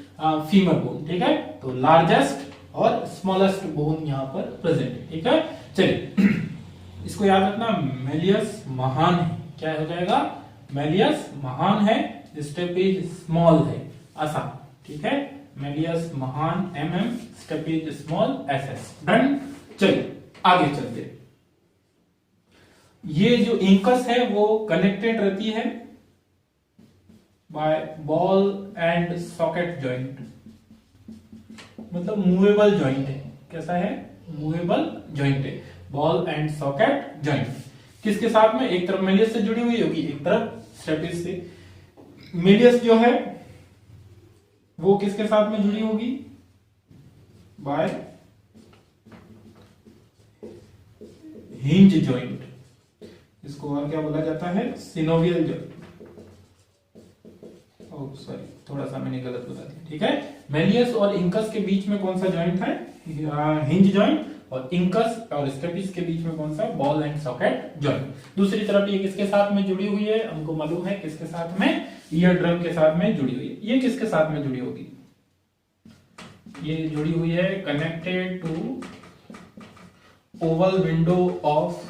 फीमर बोन। ठीक है, तो लार्जेस्ट और स्मॉलेस्ट बोन यहां पर प्रेजेंट है। ठीक है, चलिए इसको याद रखना, मेलियस महान है। क्या हो जाएगा, मेलियस महान है, स्टेपिज स्मॉल है, आसान। ठीक है, मेलियस महान mm, stapes small SS। Done. चलिए आगे चलते। ये जो इंकस है वो कनेक्टेड रहती है by ball and socket joint, मतलब मूवेबल जॉइंट है। कैसा है, मूवेबल जॉइंट है, बॉल एंड सॉकेट जॉइंट। किसके साथ में, एक तरफ मेलियस से जुड़ी हुई होगी, एक तरफ स्टेपिस से। मेलियस जो है वो किसके साथ में जुड़ी होगी, बाय हिंज जॉइंट। इसको और क्या बोला जाता है, सिनोवियल जॉइंट। सॉरी, थोड़ा सा मैंने गलत बता दिया। ठीक है, मेलियस और इंकस के बीच में कौन सा जॉइंट है, हिंज जॉइंट। और इंकस और स्टेपिस के बीच में कौन सा, बॉल एंड सॉकेट जॉइंट। दूसरी तरफ ये किसके साथ में जुड़ी हुई है, हमको मालूम है किसके साथ में, ईयर ड्रम के साथ में जुड़ी हुई है। ये किसके साथ में जुड़ी होगी, ये जुड़ी हुई है connected to oval window of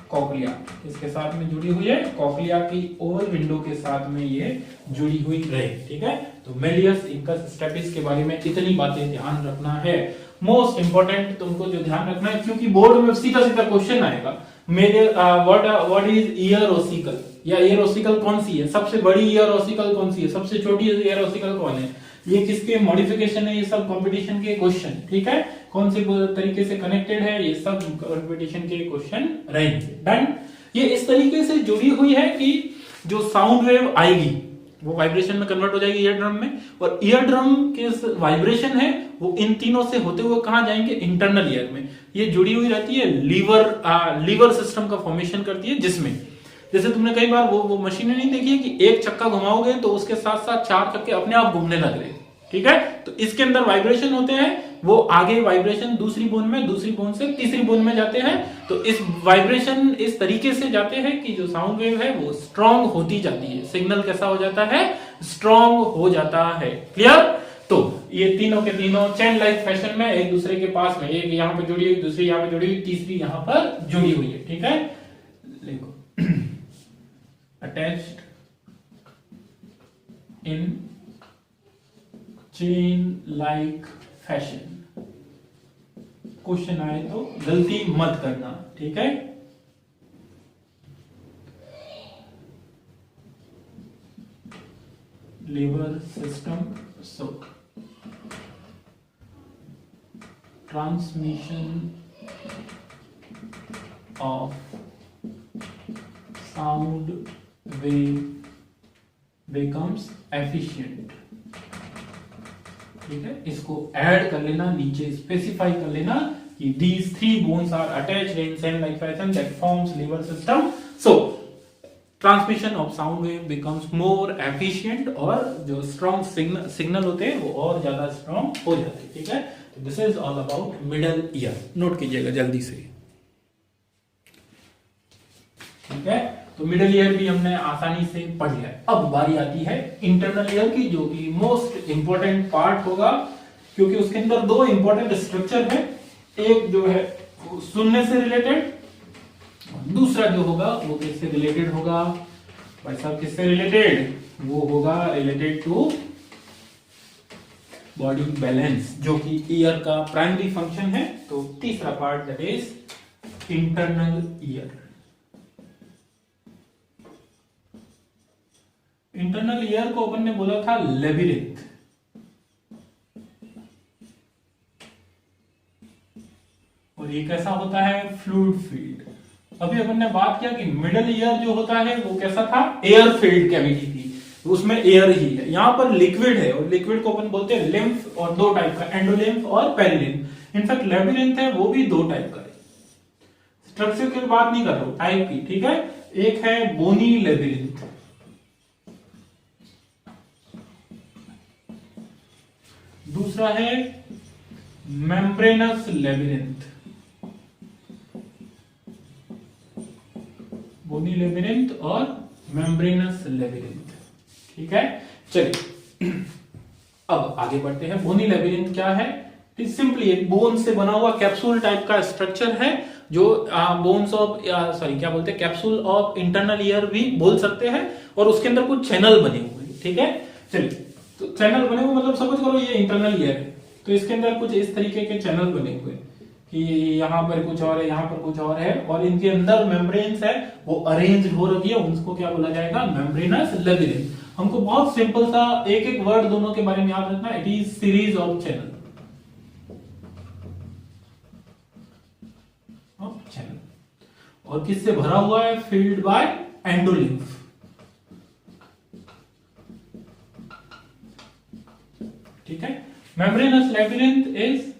cochlea. इसके साथ में जुड़ी हुई है, कॉक्लिया की ओवल विंडो के साथ में ये जुड़ी हुई रहे। ठीक है, तो मेलियस, इंकस, स्टेपिस के बारे में इतनी बातें ध्यान रखना है। मोस्ट इंपोर्टेंट तुमको जो ध्यान रखना है, क्योंकि बोर्ड में सीधा सीधा क्वेश्चन आएगा, व्हाट इज ईयर ओसिकल, या ईयर ओसिकल कौन सी है, सबसे बड़ी ईयर ओसिकल कौन सी है, सबसे छोटी ईयर ओसिकल कौन है, ये किसके मॉडिफिकेशन है, ये सब कंपटीशन के क्वेश्चन। ठीक है, कौन से तरीके से कनेक्टेड है, ये सब कंपटीशन के क्वेश्चन रहेंगे। डन। ये इस तरीके से जुड़ी हुई है कि जो साउंड वेव आएगी वो वाइब्रेशन में कन्वर्ट हो जाएगी ईयर ड्रम में, और ईयर ड्रम के वाइब्रेशन है वो इन तीनों से होते हुए कहां जाएंगे, इंटरनल ईयर में। ये जुड़ी हुई रहती है, लीवर सिस्टम का फॉर्मेशन करती है, जिसमें जैसे तुमने कई बार वो मशीनें नहीं देखी है कि एक चक्का घुमाओगे तो उसके साथ साथ 4 चक्के अपने आप घूमने लग रहे हैं। ठीक है, तो इसके अंदर वाइब्रेशन होते हैं, वो आगे वाइब्रेशन दूसरी बोन में, दूसरी बोन से तीसरी बोन में जाते हैं। तो इस वाइब्रेशन इस तरीके से जाते हैं कि जो साउंड वेव है वो स्ट्रांग होती जाती है, सिग्नल कैसा हो जाता है, स्ट्रांग हो जाता है। क्लियर। तो ये तीनों के तीनों चेन लाइक फैशन में एक दूसरे के पास में, एक यहां पे जुड़ी हुई, दूसरी यहां पे जुड़ी हुई, तीसरी यहां पर जुड़ी हुई है। ठीक है, देखो attached in chain like fashion. Question आए तो गलती मत करना। ठीक है, lever system, so transmission of sound wave becomes efficient. ठीक है, इसको ऐड कर लेना, नीचे स्पेसिफाई कर लेना कि these three bones are attached in same like fashion that forms liver system. So transmission of sound wave becomes more efficient और जो स्ट्रॉन्ग सिग्नल होते हैं वो और ज्यादा स्ट्रॉन्ग हो जाते हैं। ठीक है, this is all about middle ear, note कीजिएगा जल्दी से। ठीक है, तो मिडल ईयर भी हमने आसानी से पढ़ लिया। अब बारी आती है इंटरनल ईयर की, जो कि मोस्ट इंपॉर्टेंट पार्ट होगा, क्योंकि उसके अंदर दो इंपॉर्टेंट स्ट्रक्चर है, एक जो है सुनने से रिलेटेड, दूसरा जो होगा वो किससे रिलेटेड होगा भाई साहब, किससे रिलेटेड, वो होगा रिलेटेड टू बॉडी बैलेंस, जो कि ईयर का प्राइमरी फंक्शन है। तो तीसरा part that is internal ear. Internal ear को अपन ने बोला था लेबिरिंथ, और ये कैसा होता है, फ्लूइड फील्ड। अभी अपन ने बात किया कि मिडल ईयर जो होता है वो कैसा था, एयर फील्ड कैविटी थी, उसमें एयर ही है। यहां पर लिक्विड है, और लिक्विड को अपन बोलते हैं लिम्फ, और दो टाइप का, एंडोलिम्फ और पेरिलिम्फ। इनफैक्ट लेबिरिंथ है वो भी दो टाइप का है। स्ट्रक्चर की बात नहीं कर रहा हूं, टाइप की। ठीक है, एक है बोनी लेबिरिंथ, दूसरा है मेम्ब्रेनस लेबिरिंथ। बोनी लेबिरिंथ और मेम्ब्रेनस लेबिरिंथ। ठीक है, चलिए अब आगे बढ़ते हैं। बोनी लेबिरिंथ क्या है, सिंपली एक बोन से बना हुआ कैप्सूल टाइप का स्ट्रक्चर है, जो बोन्स ऑफ सॉरी क्या बोलते हैं, कैप्सूल ऑफ इंटरनल ईयर भी बोल सकते हैं, और उसके अंदर कुछ चैनल बने हुए हैं। ठीक है, चलिए, तो चैनल बने हुए मतलब समझ करो ये इंटरनल ईयर है, तो इसके अंदर कुछ इस तरीके के चैनल बने हुए हैं कि यहाँ पर कुछ और है, यहाँ पर कुछ और है, और इनके अंदर मेम्ब्रेन्स है वो अरेंज हो रखी है, उनको क्या बोला जाएगा, मेम्ब्रेनस लेबिरिंथ। हमको बहुत सिंपल सा एक एक वर्ड दोनों के बारे में याद रखना, it is series of channel. और किससे भरा हुआ है, फील्ड बाय एंडोलिम्फ। ठीक है, membranous labyrinth is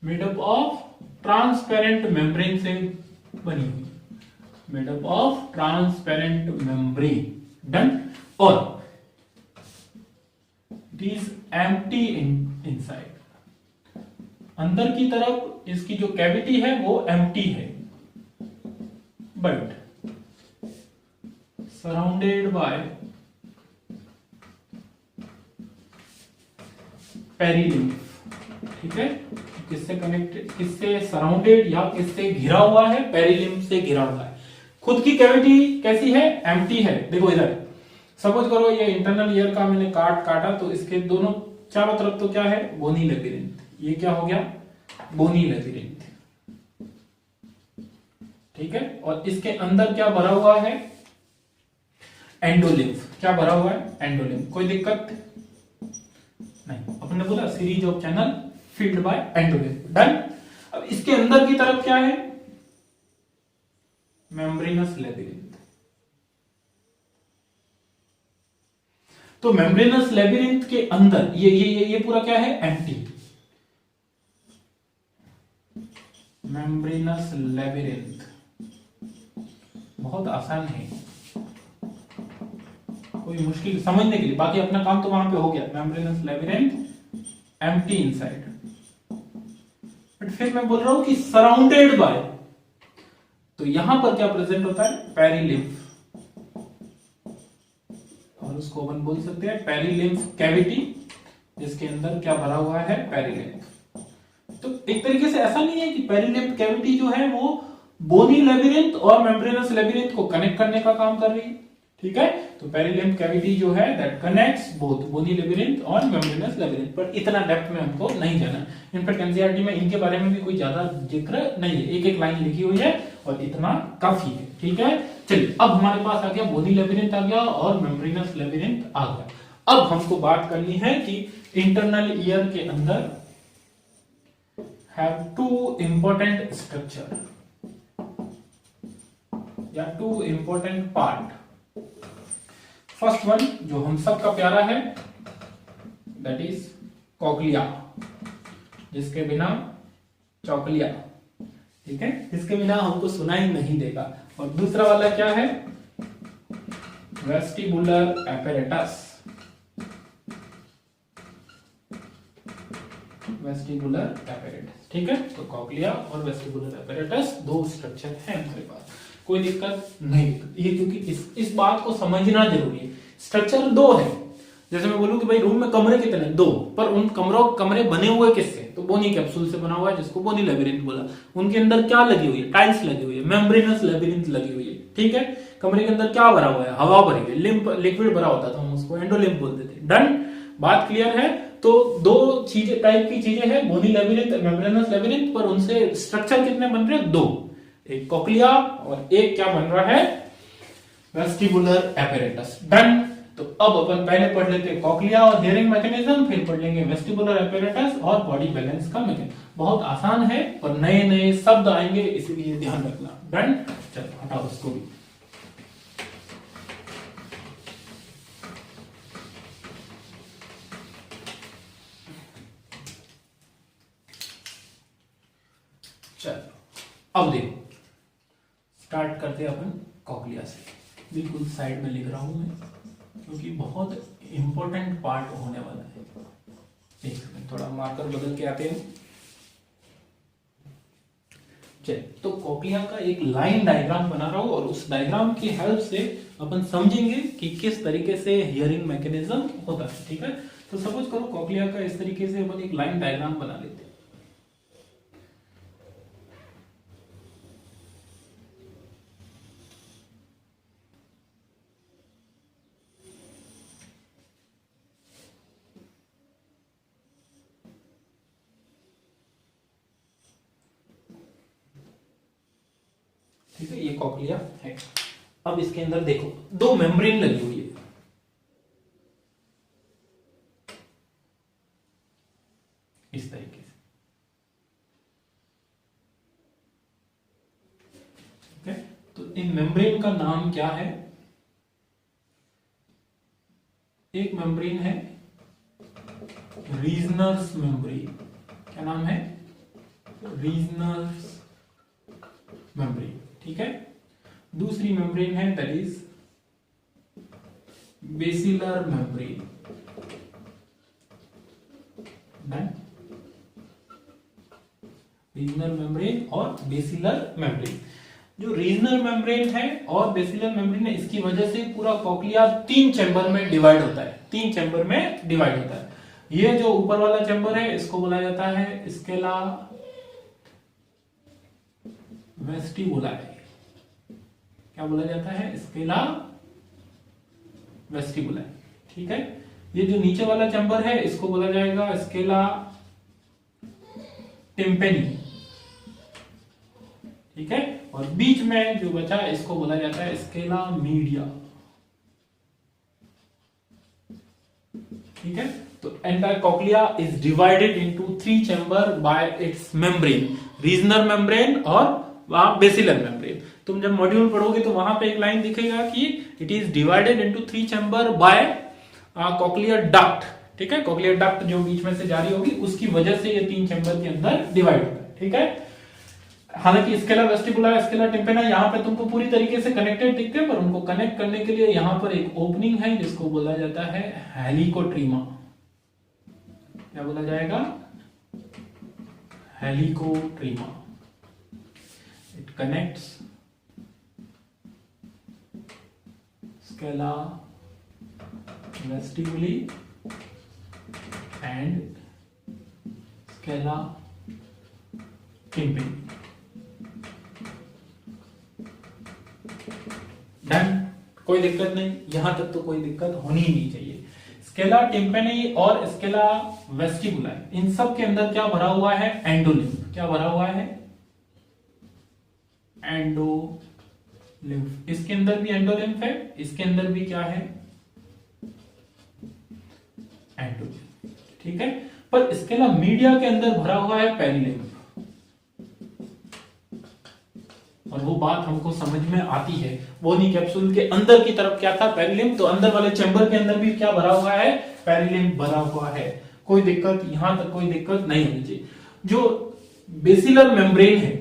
made up of transparent membrane से बनी हुई, made up of transparent membrane. Done, और इट इज एम्प्टी इनसाइड। अंदर की तरफ इसकी जो कैविटी है वो एम्प्टी है, बट सराउंडेड बाय पेरिलिम्फ। ठीक है, किससे कनेक्टेड, किससे सराउंडेड या किससे घिरा हुआ है, पेरिलिम्फ से घिरा हुआ है। खुद की कैविटी कैसी है, एम्प्टी है। देखो इधर, सपोज करो ये इंटरनल ईयर का मैंने काटा, तो इसके दोनों चारों तरफ तो क्या है, बोनी लेबिरिंथ। ये क्या हो गया, बोनी लेबिरिंथ। ठीक है, और इसके अंदर क्या भरा हुआ है, एंडोलिम्फ। क्या भरा हुआ है, एंडोलिम्फ। कोई दिक्कत नहीं, अपन ने बोला series of channel filled by endolymph. Done. अब इसके अंदर की तरफ क्या है, मेम्ब्रेनस लेबिरिंथ। तो मेम्ब्रेनस लेबिरिंथ के अंदर ये पूरा क्या है, एम्प्टी। मेम्ब्रेनस लेबिरिंथ बहुत आसान है, कोई मुश्किल समझने के लिए, बाकी अपना काम तो वहां पे हो गया। Membranes labyrinth empty inside, but फिर मैं बोल रहा हूं कि सराउंडेड बाय, तो यहां पर क्या प्रेजेंट होता है, पेरिलिम्फ, और उसको अपन बोल सकते हैं पेरिलिम्फ कैविटी, जिसके अंदर क्या भरा हुआ है, पेरिलिम्फ। तो एक तरीके से ऐसा नहीं है कि पेरिलिम्फ कैविटी जो है वो बोनी लेबिरिंथ और मेम्ब्रेनस लेबिरिंथ को कनेक्ट करने का काम कर रही है। ठीक है, तो पेरिलिम्फ कैविटी जो है that connects both bony labyrinth और मेम्ब्रेनस लेबिरिंथ, पर इतना डेप्थ में हमको नहीं जाना। इनफैक्ट एनसीईआरटी में इनके बारे में भी कोई ज्यादा जिक्र नहीं है, एक एक लाइन लिखी हुई है और इतना काफी है। ठीक है, चलिए अब हमारे पास आ गया बोनी लेबिरिंथ आ गया और मेम्ब्रेनस लेबिरिंथ आ गया। अब हमको बात करनी है कि इंटरनल ईयर के अंदर हैव टू इंपॉर्टेंट स्ट्रक्चर या two important part. First one जो हम सबका प्यारा है, दैट इज कॉक्लिया। जिसके बिना चौकलिया, ठीक है, इसके बिना हमको सुनाई नहीं देगा। और दूसरा वाला क्या है, वेस्टिबुलर एपेरेटस, वेस्टिबुलर एपेरेटस, ठीक है। तो कॉक्लिया और वेस्टिबुलर एपेरेटस दो स्ट्रक्चर है हमारे पास, कोई दिक्कत नहीं। ये क्योंकि इस बात को समझना जरूरी है। स्ट्रक्चर दो है, जैसे मैं बोलूं कि भाई रूम में कमरे कितने, दो, पर उन कमरे बने हुए किससे, तो बोनी कैप्सूल से बना हुआ है, जिसको बोनी लेबिरिंथ बोला। उनके अंदर क्या लगी हुई है, टाइल्स लगी हुई है, मेम्ब्रेनस लेबिरिंथ लगी हुई है, ठीक है। कमरे के अंदर क्या भरा हुआ है, हवा भरी हुई है, लिम्फ लिक्विड भरा होता था, हम उसको एंडोलिम्फ बोलते थे। डन, बात क्लियर है। तो दो चीजें, टाइप की चीजें हैं, बोनी लेबिरिंथ, मेम्ब्रेनस लेबिरिंथ, पर उनसे स्ट्रक्चर कितने बन रहे हैं, दो, एक कॉक्लिया और एक क्या बन रहा है, वेस्टिबुलर एपेरेटस। डन। तो अब अपन पहले पढ़ लेते हैं कॉक्लिया और हियरिंग मैकेनिज्म, फिर पढ़ लेंगे वेस्टिबुलर एपेरेटस और बॉडी बैलेंस का मैकेनिज्म। बहुत आसान है, पर नए नए शब्द आएंगे, इसलिए ध्यान रखना। डन, चलो हटाओ उसको भी। चलो अब देखो, स्टार्ट करते हैं अपन कॉक्लिया से। बिल्कुल साइड में लिख रहा हूं मैं, क्योंकि बहुत इंपॉर्टेंट पार्ट होने वाला है। एक सेकंड, थोड़ा मार्कर बदल के आते हैं। चलिए, तो कॉक्लिया का एक लाइन डायग्राम बना रहा हूं, और उस डायग्राम की हेल्प से अपन समझेंगे कि किस तरीके से हियरिंग मैकेनिज्म होता है, ठीक है। तो सपोज करो कॉक्लिया का इस तरीके से अपन एक लाइन डायग्राम बना लेते हैं। ठीक है, ये कॉक्लिया है। अब इसके अंदर देखो, दो मेम्ब्रेन लगी हुई है, इस तरीके से, ठीक है। तो इन मेम्ब्रेन का नाम क्या है, एक मेम्ब्रेन है रीजनर्स मेम्ब्रेन, क्या नाम है, रीजनर्स मेम्ब्रेन, ठीक है। दूसरी मेम्ब्रेन है that is basilar membrane. Regional membrane और बेसिलर मेम्ब्रेन। जो रीजनल मेम्ब्रेन है और बेसिलर मेम्ब्रेन है, इसकी वजह से पूरा कॉक्लिया तीन चैम्बर में डिवाइड होता है, तीन चैम्बर में डिवाइड होता है। ये जो ऊपर वाला चैम्बर है, इसको बोला जाता है स्केला वेस्टिबुलाe। क्या बोला जाता है, स्केला वेस्टिबुलाe, ठीक है। ये जो नीचे वाला चैम्बर है, इसको बोला जाएगा स्केला टिम्पेनी, ठीक है। और बीच में जो बचा, इसको बोला जाता है स्केला मीडिया, ठीक है। तो entire cochlea is divided into three chamber bye it's membrane, regional membrane और बेसिलर मेम्ब्रेन। तुम जब मॉड्यूल पढ़ोगे तो वहां पे एक लाइन दिखेगा कि it is divided into three chamber by cochlear duct, ठीक है। कॉक्लियर डक्ट जो बीच में से जारी होगी, उसकी वजह से ये तीन चैम्बर के अंदर डिवाइड होता है, ठीक है। हालांकि स्केला वेस्टिबुला, स्केला टिम्पेना यहाँ पे तुमको पूरी तरीके से कनेक्टेड दिखते हैं, पर उनको कनेक्ट करने के लिए यहाँ पर एक ओपनिंग है, जिसको बोला जाता है हेलिकोट्रीमा। क्या बोला जाएगा, helicotrema. It connects scala vestibuli and scala tympani. Done, कोई दिक्कत नहीं, यहां तक तो कोई दिक्कत होनी ही नहीं चाहिए। स्केला टिम्पेनी और स्केला वेस्टिबुलाe, इन सब के अंदर क्या भरा हुआ है, एंडोलिम्फ। क्या भरा हुआ है, एंडोलिम्फ। इसके अंदर भी एंडोलिम्फ है, इसके अंदर भी क्या है, एंडोलिम्फ, ठीक है। पर स्केला मीडिया के अंदर भरा हुआ है पेरिलिम्फ, और वो बात हमको समझ में आती है। बोनी कैप्सूल के अंदर की तरफ क्या था, पेरिलिम्फ, तो अंदर वाले चैम्बर के अंदर भी क्या भरा हुआ है, पेरिलिम्फ भरा हुआ है। कोई दिक्कत, यहां तक कोई दिक्कत नहीं होनी चाहिए। जो बेसिलर मेम्ब्रेन है,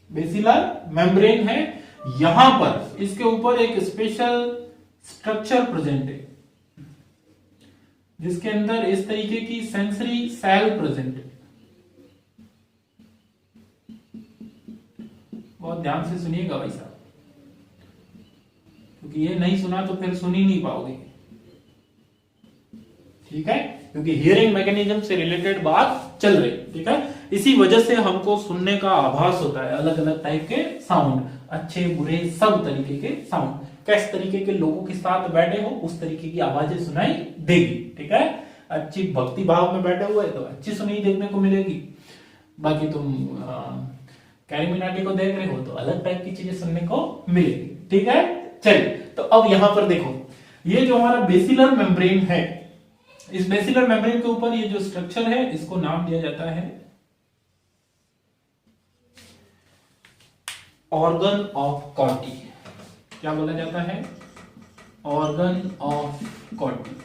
बेसिलर मेम्ब्रेन है, यहां पर इसके ऊपर एक स्पेशल स्ट्रक्चर प्रेजेंट है जिसके अंदर इस तरीके की सेंसरी सेल प्रेजेंट है। बहुत ध्यान से सुनिएगा भाई साहब, क्योंकि ये नहीं सुना तो फिर सुन ही नहीं पाओगे, ठीक है, क्योंकि हियरिंग मैकेनिज्म से रिलेटेड बात चल रही, ठीक है। इसी वजह से हमको सुनने का आभास होता है, अलग अलग टाइप के साउंड, अच्छे बुरे सब तरीके के साउंड, किस तरीके के लोगों के साथ बैठे हो उस तरीके की आवाजें सुनाई देगी, ठीक है। अच्छी भक्ति भाव में बैठे हुए तो अच्छी सुनाई देखने को मिलेगी, बाकी तुम कैरी मिनाटी को देख रहे हो तो अलग टाइप की चीजें सुनने को मिलेगी, ठीक है। चलिए, तो अब यहां पर देखो, ये जो हमारा बेसिलर मेम्ब्रेन है, इस बेसिलर मेम्ब्रेन के ऊपर ये जो स्ट्रक्चर है इसको नाम दिया जाता है ऑर्गन ऑफ कॉर्टी। क्या बोला जाता है? ऑर्गन ऑफ कॉर्टी,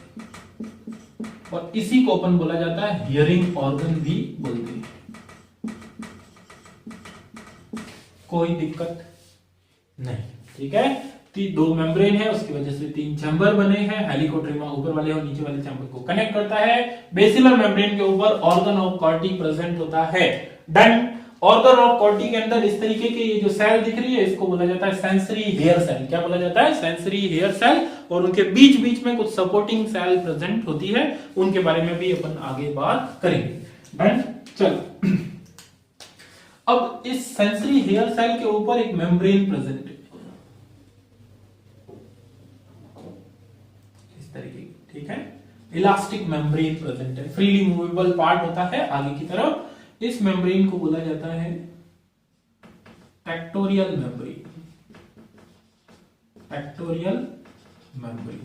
और इसी को अपन बोला जाता है हियरिंग ऑर्गन भी बोलते हैं। कोई दिक्कत नहीं, ठीक है। दो मेम्ब्रेन है, उसकी वजह से 3 चैम्बर बने हैं, हेलिकोट्रीमा ऊपर वाले और नीचे वाले चैम्बर को कनेक्ट करता है। बेसिलर मेम्ब्रेन के ऊपर ऑर्गन ऑफ कॉर्टी प्रेजेंट होता है। डन। ऑर्गन ऑफ कॉर्टी के अंदर इस तरीके के ये जो सेल दिख रही है इसको बोला जाता है सेंसरी हेयर सेल। क्या बोला जाता है? Sensory hair cell. और उनके बीच बीच में कुछ सपोर्टिंग सेल प्रेजेंट होती है, उनके बारे में भी अपन आगे बात करेंगे। डन। चलो, अब इस सेंसरी हेयर सेल के ऊपर एक मेम्ब्रेन प्रेजेंट है इस तरीके की, ठीक है। इलास्टिक मेम्ब्रेन प्रेजेंट है, फ्रीली मूवेबल पार्ट होता है आगे की तरफ। इस मेम्ब्रेन को बोला जाता है पेक्टोरियल मेम्ब्रेन। Pectoral membrane.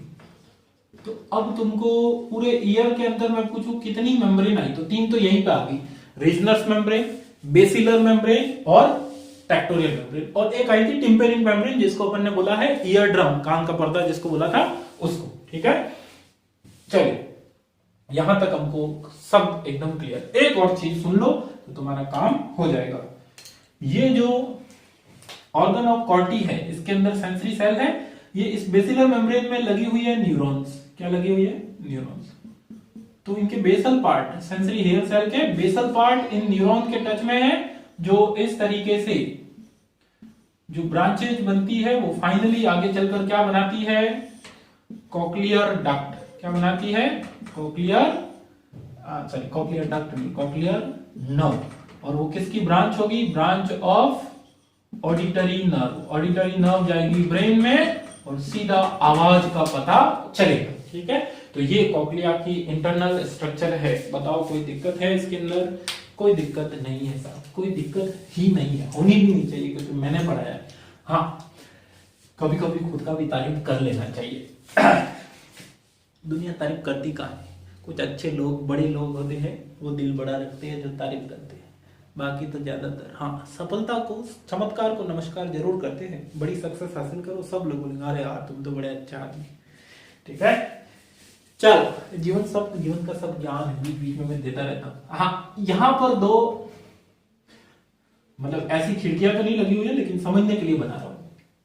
तो अब तुमको पूरे ईयर के अंदर मैं पूछूं कितनी मेम्ब्रेन आई, तो 3 तो यहीं पे आ गई, रीजनस मेम्ब्रेन, बेसिलर मेम्ब्रेन और पेक्टोरियल मेम्ब्रेन। और एक आई थी टिम्पेरिक मेम्ब्रेन जिसको अपन ने बोला है ईयर ड्रम, कान का पर्दा जिसको बोला था उसको, ठीक है। चलिए, यहां तक हमको सब एकदम क्लियर। एक और चीज सुन लो तो तुम्हारा काम हो जाएगा। ये जो ऑर्गन ऑफ कॉर्टी है इसके अंदर सेंसरी सेल है, ये इस बेसिलर मेम्ब्रेन में लगी हुई है न्यूरॉन्स। क्या लगी हुई है? न्यूरॉन्स। तो इनके basal part, sensory hair cell के बेसल पार्ट इन न्यूरॉन के टच में है, जो इस तरीके से जो ब्रांचेज बनती है वो फाइनली आगे चलकर क्या बनाती है? Cochlear duct. क्या बनाती है? कॉक्लियर डक्ट नहीं, कॉक्लियर नर्व। और वो किसकी ब्रांच होगी? Branch of auditory nerve. Auditory nerve जाएगी ब्रेन में और सीधा आवाज का पता चलेगा, ठीक है। तो ये कॉक्लिया की इंटरनल स्ट्रक्चर है। बताओ कोई दिक्कत है इसके अंदर? कोई दिक्कत नहीं है साहब, कोई दिक्कत ही नहीं है, होनी भी नहीं चाहिए, क्योंकि मैंने पढ़ाया है। हाँ, कभी कभी खुद का भी तारीफ कर लेना चाहिए। दुनिया तारीफ करती कहाँ है? कुछ अच्छे लोग, बड़े लोग होते हैं, वो दिल बड़ा रखते हैं जो तारीफ करते हैं। बाकी तो ज्यादातर हाँ, सफलता को, चमत्कार को नमस्कार जरूर करते हैं। बड़ी सक्सेस हासिल करो, सब लोग बोलेंगे अरे यार तुम तो बड़े अच्छा आदमी, ठीक है। चलो, जीवन का सब ज्ञान है, बीच बीच में मैं देता रहता हूँ। हाँ, यहाँ पर 2 मतलब ऐसी खिड़कियां तो नहीं लगी हुई है, लेकिन समझने के लिए बना रहा हूं,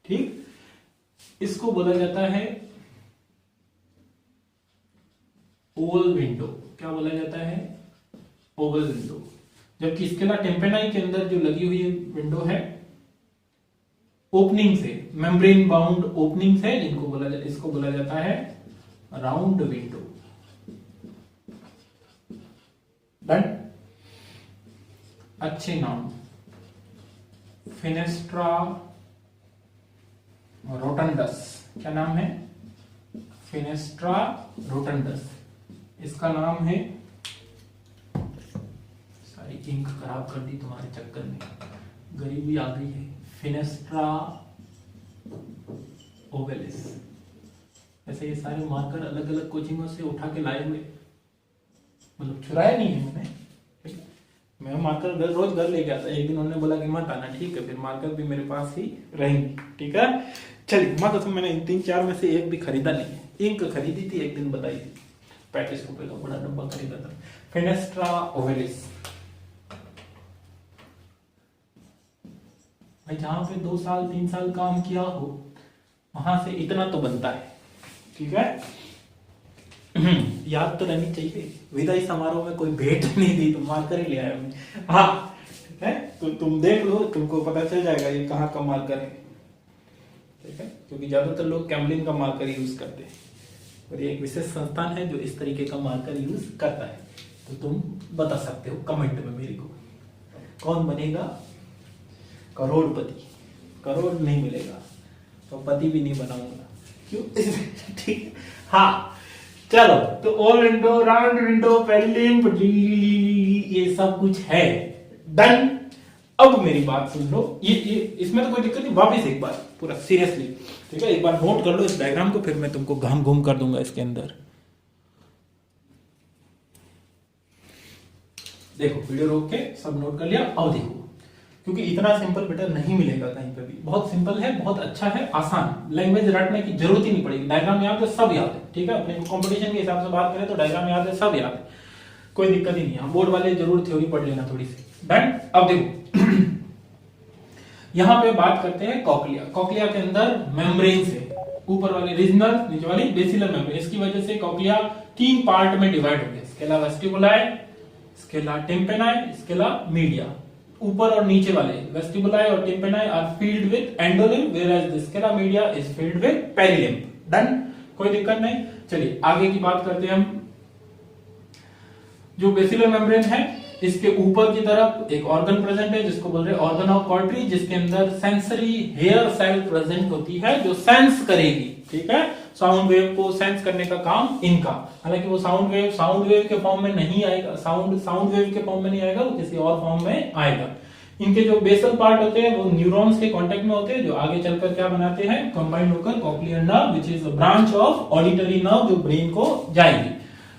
ठीक। इसको बोला जाता है ओवल विंडो। क्या बोला जाता है? Oval window. जबकि स्केला टेम्पेनाई के अंदर जो लगी हुई विंडो है, ओपनिंग से, मेम्ब्रेन बाउंड ओपनिंग है, इसको बोला जाता है राउंड विंडो। डन। अच्छे नाम, फिनेस्ट्रा रोटंडस। क्या नाम है? फिनेस्ट्रा रोटंडस। इसका नाम है, सारी इंक खराब कर दी तुम्हारे चक्कर में, गरीबी आ गई है। फिनेस्ट्रा ओवेलिस। ऐसे ये सारे मार्कर अलग अलग कोचिंगों से उठा के लाए हुए, मतलब चुराया नहीं है मैंने। मैं मार्कर रोज घर लेके आता, एक दिन उन्होंने बोला कि मत आना, ठीक है, फिर मार्कर भी मेरे पास ही रहेंगे, ठीक है। चलिए, मत तो मैंने इन 3-4 में से एक भी खरीदा नहीं है। इंक खरीदी थी एक दिन, बताई थी, 35 रुपए का बड़ा डब्बा खरीदा था। फिनेस्ट्रा ओवेलिस, भाई जहां पे 2 साल 3 साल काम किया हो वहां से इतना तो बनता है, ठीक है। याद तो रहनी चाहिए, विदाई समारोह में कोई भेंट नहीं दी तो मार कर ही ले आया मैं। हाँ ठीक है, तो तुम देख लो, तुमको पता चल जाएगा ये कहाँ का मार्कर है, ठीक है, क्योंकि ज्यादातर लोग कैमलिन का मार्कर यूज करते हैं और ये एक विशेष संस्थान है जो इस तरीके का मार्कर यूज करता है। तो तुम बता सकते हो कमेंट में मेरे को, कौन बनेगा करोड़पति। करोड़ नहीं मिलेगा तो पति भी नहीं बनाऊंगा, क्यों? ठीक है, हाँ चलो, तो ऑल विंडो, राउंड विंडो, पेरिलिन, ये सब कुछ है, डन। अब मेरी बात सुन लो, ये इसमें तो कोई दिक्कत नहीं, वापस एक बार पूरा सीरियसली, ठीक है, एक बार नोट कर लो इस डायग्राम को, फिर मैं तुमको घाम घूम कर दूंगा इसके अंदर। देखो वीडियो रोक के सब नोट कर लिया, अब देखो, क्योंकि इतना सिंपल बेटा नहीं मिलेगा कहीं पे भी, बहुत सिंपल है, बहुत अच्छा है, आसान, लैंग्वेज रटने की जरूरत ही नहीं पड़ेगी, डायग्राम याद है, सब याद है, ठीक है। अपने कंपटीशन के हिसाब से बात करें तो डायग्राम याद है, सब याद है, कोई दिक्कत ही नहीं है। बोर्ड वाले जरूर थ्योरी पढ़ लेना थोड़ी सी, डन। अब देखो यहां पे बात करते हैं कॉक्लिया। कॉक्लिया के अंदर मेम्ब्रेन से, ऊपर वाली रीजनल, नीचे वाली बेसिलर मेम्ब्रेन, इसकी वजह से कॉक्लिया 3 पार्ट में डिवाइड हो गया, scala vestibuli, scala tympani, scala media. ऊपर और नीचे वाले वेस्टिबुलाई और tympani are filled with endolymph, whereas the scala media is filled with perilymph, done, कोई दिक्कत नहीं। चलिए आगे की बात करते हैं हम। जो बेसिलर मेम्ब्रेन है, इसके ऊपर की तरफ एक ऑर्गन प्रेजेंट है जिसको बोल रहे हैं ऑर्गन ऑफ कॉर्टरी, जिसके अंदर सेंसरी हेयर सेल प्रेजेंट होती है जो सेंस करेगी, ठीक है, साउंड वेव को सेंस करने का काम इनका। हालांकि वो साउंड वेव के फॉर्म में नहीं आएगा, साउंड वेव के फॉर्म में नहीं आएगा, वो किसी और फॉर्म में आएगा। इनके जो बेसल पार्ट होते हैं वो न्यूरॉन्स के कांटेक्ट में होते हैं, जो आगे चलकर क्या बनाते हैं, कंबाइंड होकर cochlear nerve, which is a branch of auditory nerve, जो ब्रेन को जाएगी,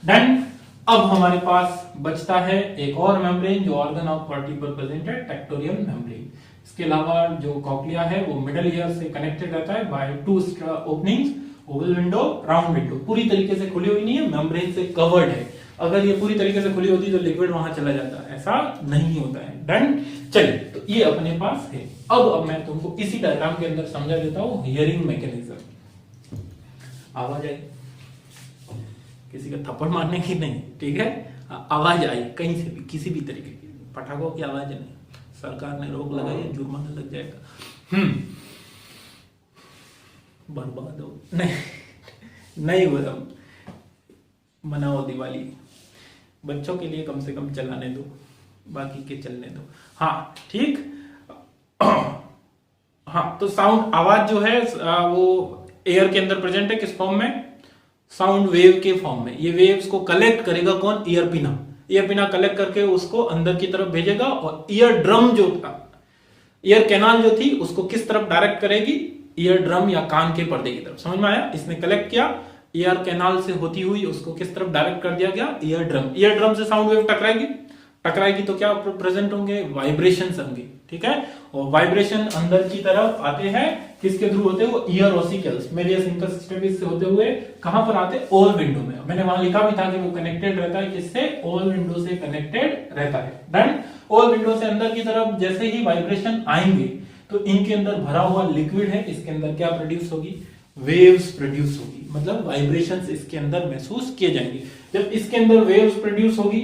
डन। अब हमारे पास बचता है एक और मेम्ब्रेन जो ऑर्गन ऑफ कॉर्टी पर प्रेजेंट है, टेक्टोरियल मेम्ब्रेन। इसके अलावा जो कॉक्लिया है वो मिडल ईयर से कनेक्टेड रहता है by 2 openings, oval window, round window, पूरी तरीके से खुली हुई नहीं है, मेम्ब्रेन से कवर्ड है। अगर ये पूरी तरीके से खुली होती तो लिक्विड वहां चला जाता, ऐसा नहीं होता है, डन। चलिए, तो ये अपने पास है। अब मैं तुमको इसी डायग्राम के अंदर समझा देता हूं हियरिंग मैकेनिज्म। आवाज आई, किसी का थप्पड़ मारने की नहीं, ठीक है, आवाज आई कहीं से भी, किसी भी तरीके की, पटाखों की आवाज नहीं, सरकार ने रोक लगाई है, जुर्माना लग जाएगा, बर्बाद हो, नहीं हो, मनाओ दिवाली, बच्चों के लिए कम से कम चलाने दो, बाकी के चलने दो, हाँ ठीक। हाँ, तो साउंड, आवाज जो है वो एयर के अंदर प्रेजेंट है, किस फॉर्म में, साउंड वेव के फॉर्म में। ये वेव्स को कलेक्ट करेगा कौन, ईयर पिना, ईयर पिना कलेक्ट करके उसको अंदर की तरफ भेजेगा, और ईयर ड्रम जो था, ईयर कैनाल जो थी, उसको किस तरफ डायरेक्ट करेगी, ईयर ड्रम या कान के पर्दे की तरफ। समझ में आया, इसने कलेक्ट किया, ईयर कैनाल से होती हुई उसको किस तरफ डायरेक्ट कर दिया गया, ईयर ड्रम। ईयर ड्रम से साउंड वेव टकराएगी तो क्या प्रेजेंट होंगे, वाइब्रेशंस होंगे, ठीक है, और वाइब्रेशन अंदर की तरफ आते हैं, किसके थ्रू होते हैं, वो ईयर ऑसिकल्स, मेरियस इंटरस्टेबिस से होते हुए कहां पर आते हैं, ओल विंडो में। मैंने वहां लिखा भी था कि वो कनेक्टेड रहता है, किससे, ओल विंडो से कनेक्टेड रहता है, डन। ओल विंडो से अंदर की तरफ जैसे ही वाइब्रेशन आएंगे तो इनके अंदर भरा हुआ लिक्विड है, इसके अंदर क्या प्रोड्यूस होगी, वेव्स प्रोड्यूस होगी, मतलब वाइब्रेशंस इसके अंदर महसूस किए जाएंगे। जब इसके अंदर वेव्स प्रोड्यूस होगी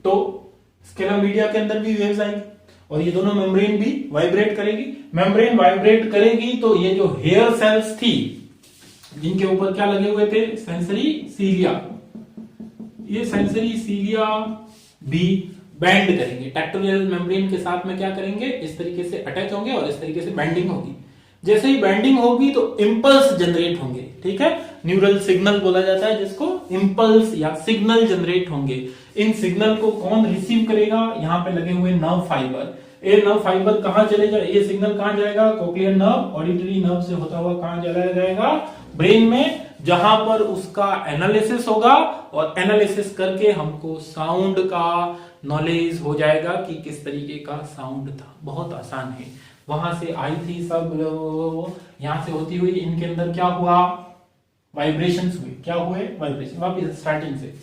तो स्केला मीडिया के अंदर भी वेव्स आएंगी, और ये दोनों मेम्ब्रेन भी वाइब्रेट करेगी। मेम्ब्रेन वाइब्रेट करेगी तो ये जो हेयर सेल्स थी, जिनके ऊपर क्या लगे हुए थे, सेंसरी सीलिया, ये सेंसरी सीलिया भी बैंड करेंगे, टेक्टोरियल मेम्ब्रेन के साथ में क्या करेंगे, इस तरीके से अटैच होंगे और इस तरीके से बैंडिंग होगी। जैसे ही बैंडिंग होगी तो इंपल्स जनरेट होंगे, ठीक है, न्यूरल सिग्नल बोला जाता है जिसको, इंपल्स या सिग्नल जनरेट होंगे। इन सिग्नल को कौन रिसीव करेगा, यहां पे लगे हुए नर्व फाइबर। ये नर्व फाइबर कहां चले जाए, ये सिग्नल कहां जाएगा, कोक्लियर नर्व, ऑडिटरी नर्व से होता हुआ कहां चला जाएगा, ब्रेन में, जहां पर उसका एनालिसिस होगा, और एनालिसिस करके हमको साउंड का नॉलेज हो जाएगा कि किस तरीके का साउंड था। बहुत आसान है, वहां से आई थी सब, यहां से होती हुई इनके अंदर क्या हुआ, वाइब्रेशंस हुए, क्या हुए, वाइब्रेशन। वापस स्टार्टिंग से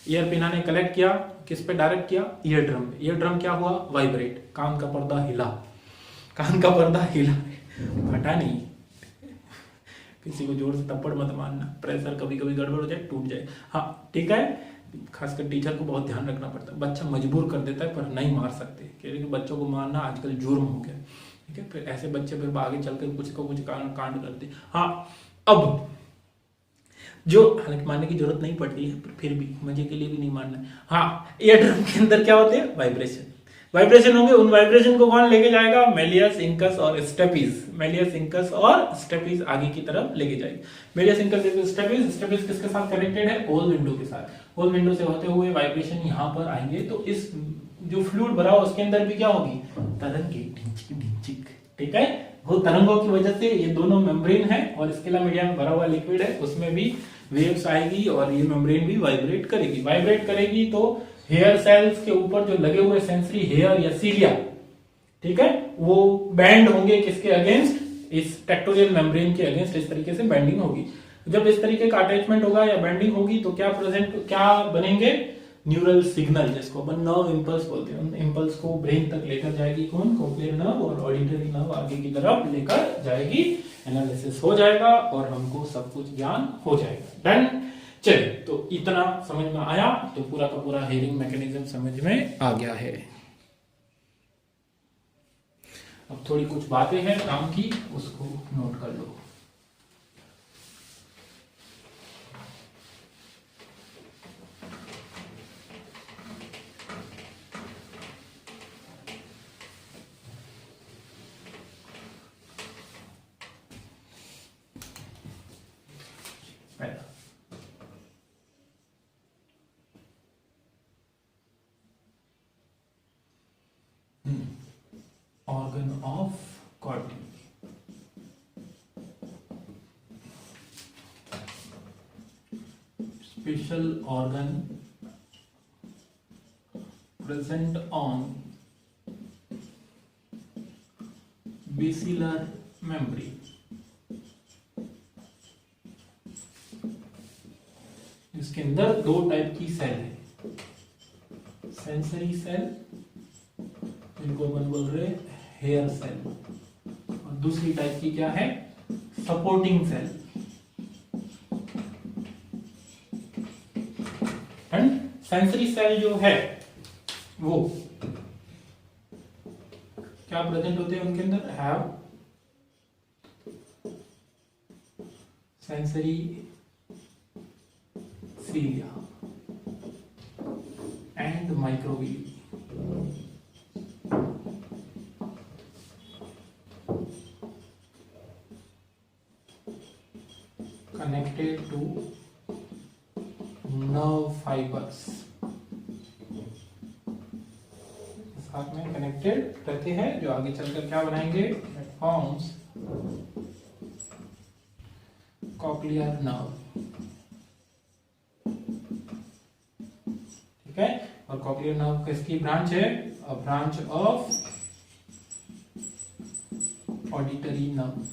ईयर पिना ने कलेक्ट किया, किस पे डायरेक्ट किया, ईयर ड्रम पे। ईयर ड्रम क्या हुआ, वाइब्रेट, कान का पर्दा हिला, कान का पर्दा हिला, फटा नहीं। किसी को जोर से थप्पड़ मत मारना, प्रेशर कभी कभी गड़बड़ हो जाए, टूट जाए। हाँ ठीक है, खासकर टीचर को बहुत ध्यान रखना पड़ता है। बच्चा मजबूर कर देता है पर नहीं मार सकते, क्योंकि बच्चों को मारना आजकल जुर्म हो गया। ठीक है, फिर ऐसे बच्चे फिर आगे चलकर कुछ को कुछ कांड करते। हाँ, अब जो हालांकि मारने की जरूरत नहीं पड़ती है, पर फिर भी मजे के लिए भी नहीं मारना है। हाँ, ईयर ड्रम के अंदर क्या होते हैं? वाइब्रेशन। वाइब्रेशन होंगे, उन वाइब्रेशन को कौन लेके जाएगा? मेलियस, इंकस और स्टेपीज। मेलियस, इंकस और स्टेपीज आगे की तरफ लेके जाएगी। Méliès, incus, steppes. स्टेपीज किसके साथ कनेक्टेड है? होल विंडो के साथ। होल विंडो से होते हुए वाइब्रेशन यहाँ पर आएंगे, तो इस जो फ्लूइड भरा हो उसके अंदर भी क्या होगी? तरंगे, ढिंचिक ढिंचिक। ठीक है, वो तरंगों की वजह से ये दोनों मेम्ब्रेन है और स्केला मीडिया में भरा हुआ लिक्विड है, उसमें भी वेव्स आएगी और ये मेम्ब्रेन भी वाइब्रेट करेगी। वाइब्रेट करेगी तो हेयर सेल्स के ऊपर जो लगे हुए सेंसरी हेयर या सीलिया, ठीक है, वो बैंड होंगे किसके अगेंस्ट? इस टेक्टोरियल मेम्ब्रेन के अगेंस्ट। इस तरीके से बैंडिंग होगी। जब इस तरीके का अटैचमेंट होगा या बैंडिंग होगी तो क्या बनेंगे? न्यूरल सिग्नल, जिसको अपन नर्व इंपल्स बोलते हैं। उन इंपल्स को ब्रेन तक लेकर जाएगी कौन? कोक्लियर नर्व, और ऑडिटरी नर्व आगे की तरफ लेकर जाएगी। एनालिसिस हो जाएगा और हमको सब कुछ ज्ञान हो जाएगा। डन। चलिए, तो इतना समझ में आया तो पूरा का पूरा हेयरिंग मैकेनिज्म समझ में आ गया है। अब थोड़ी कुछ बातें हैं काम की, उसको नोट कर लो। Organ of Corti. Special organ present on basilar membrane. इसके अंदर दो टाइप की सेल है, सेंसरी सेल, जिनको अपन बोल रहे हेयर सेल, और दूसरी टाइप की क्या है? Supporting cell. And sensory cell जो है वो क्या प्रेजेंट होते हैं उनके अंदर? Have sensory cilia and microvilli. Connected to nerve fibers, साथ में कनेक्टेड रहते हैं, जो आगे चलकर क्या बनाएंगे? Forms cochlear nerve. ठीक है, और कॉक्लियर नर्व किसकी ब्रांच है? A branch of auditory nerve.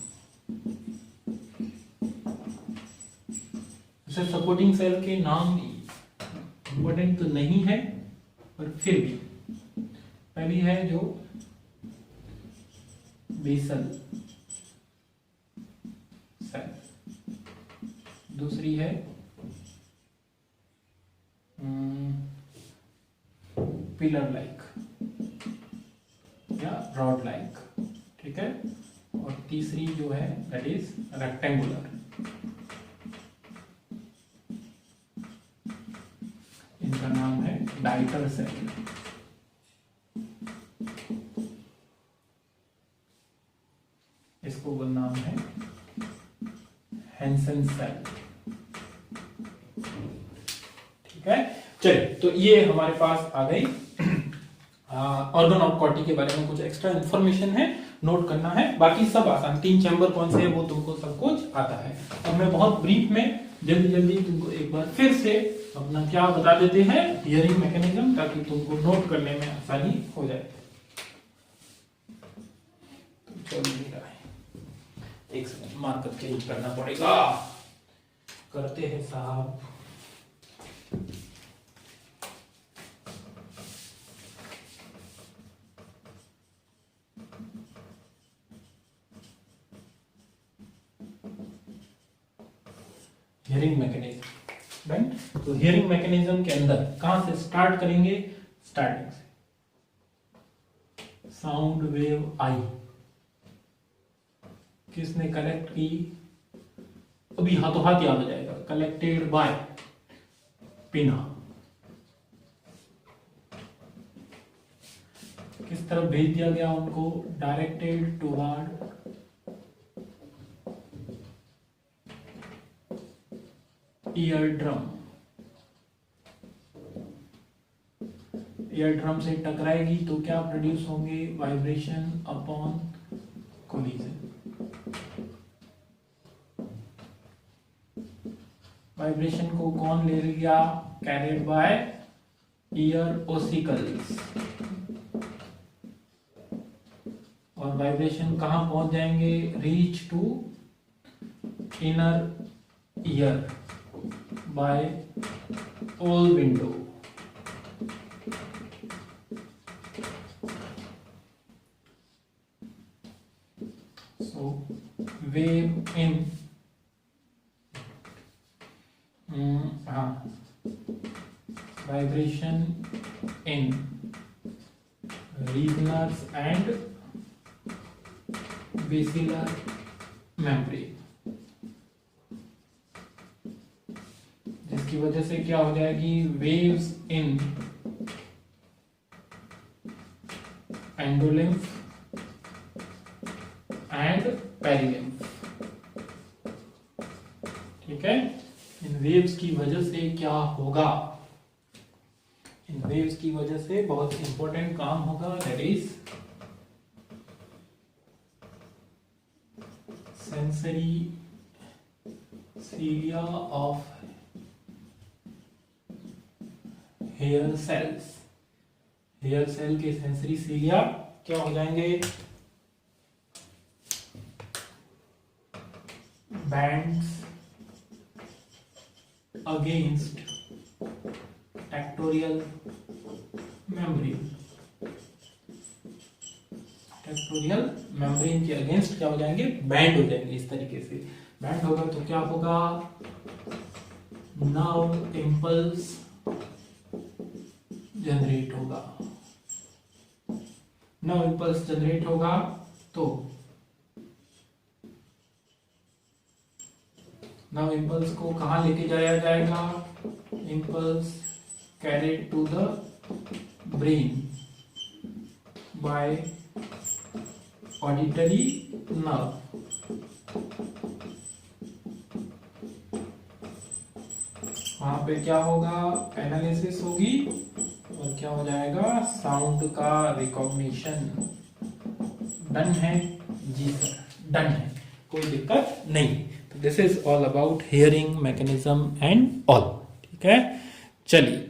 Supporting cell के नाम इंपॉर्टेंट तो नहीं है, पर फिर भी पहली है जो बेसल सेल, दूसरी है पिलर लाइक या रॉड लाइक। ठीक है, और तीसरी जो है दैट इज रेक्टेंगुलर। इनका नाम है डाइटर सेल। इसको वो नाम है हैंसन सेल। ठीक है, चलिए, तो ये हमारे पास आ गई ऑर्गन ऑफ कॉर्टी के बारे में कुछ एक्स्ट्रा इंफॉर्मेशन है, नोट करना है। बाकी सब आसान, 3 चैम्बर कौन से है वो तुमको सब कुछ आता है। अब मैं बहुत ब्रीफ में जल्दी जल्दी तुमको एक बार फिर से अपना क्या बता देते हैं, हियरिंग मैकेनिज्म, ताकि तुमको नोट करने में आसानी हो जाए। तो चलिए, एक सेकंड, मार्कर चेंज करना पड़ेगा, करते हैं साहब। मैकेनिज्म। डन। तो हियरिंग मैकेनिज्म के अंदर कहां से स्टार्ट करेंगे? स्टार्टिंग से। साउंड वेव आई किसने कलेक्ट की? अभी हाथों हाथ याद हो जाएगा। कलेक्टेड बाय पिना। किस तरफ भेज दिया गया उनको? Directed toward ear drum. Ear drum से टकराएगी तो क्या प्रोड्यूस होंगे? Vibration upon collision. वाइब्रेशन को कौन ले गया? Carried by ear ossicles. और वाइब्रेशन कहां पहुंच जाएंगे? Reach to inner ear by oval window. So wave in vibration in Regners and basilar membrane, जिसकी वजह से क्या हो जाएगी? waves in endolymph and perilymph। ठीक है, इन वेव्स की वजह से क्या होगा? इन वेव्स की वजह से बहुत इंपॉर्टेंट काम होगा, that is sensory cilia of hair cells. Hair cell के सेंसरी सीलिया क्या हो जाएंगे? Bends against tectorial membrane. Tectorial membrane के अगेंस्ट क्या हो जाएंगे? बैंड हो जाएंगे। इस तरीके से बैंड होगा तो क्या होगा? नर्व इंपल्स जनरेट होगा। नर्व इंपल्स जनरेट होगा तो नर्व इंपल्स को कहां लेके जाया जाएगा? Impulse carried to the brain by auditory nerve। वहां पे क्या होगा? एनालिसिस होगी और क्या हो जाएगा? साउंड का रिकॉग्निशन। डन है? जी सर, डन है, कोई दिक्कत नहीं। तो this is all about hearing mechanism and all. ठीक है, चलिए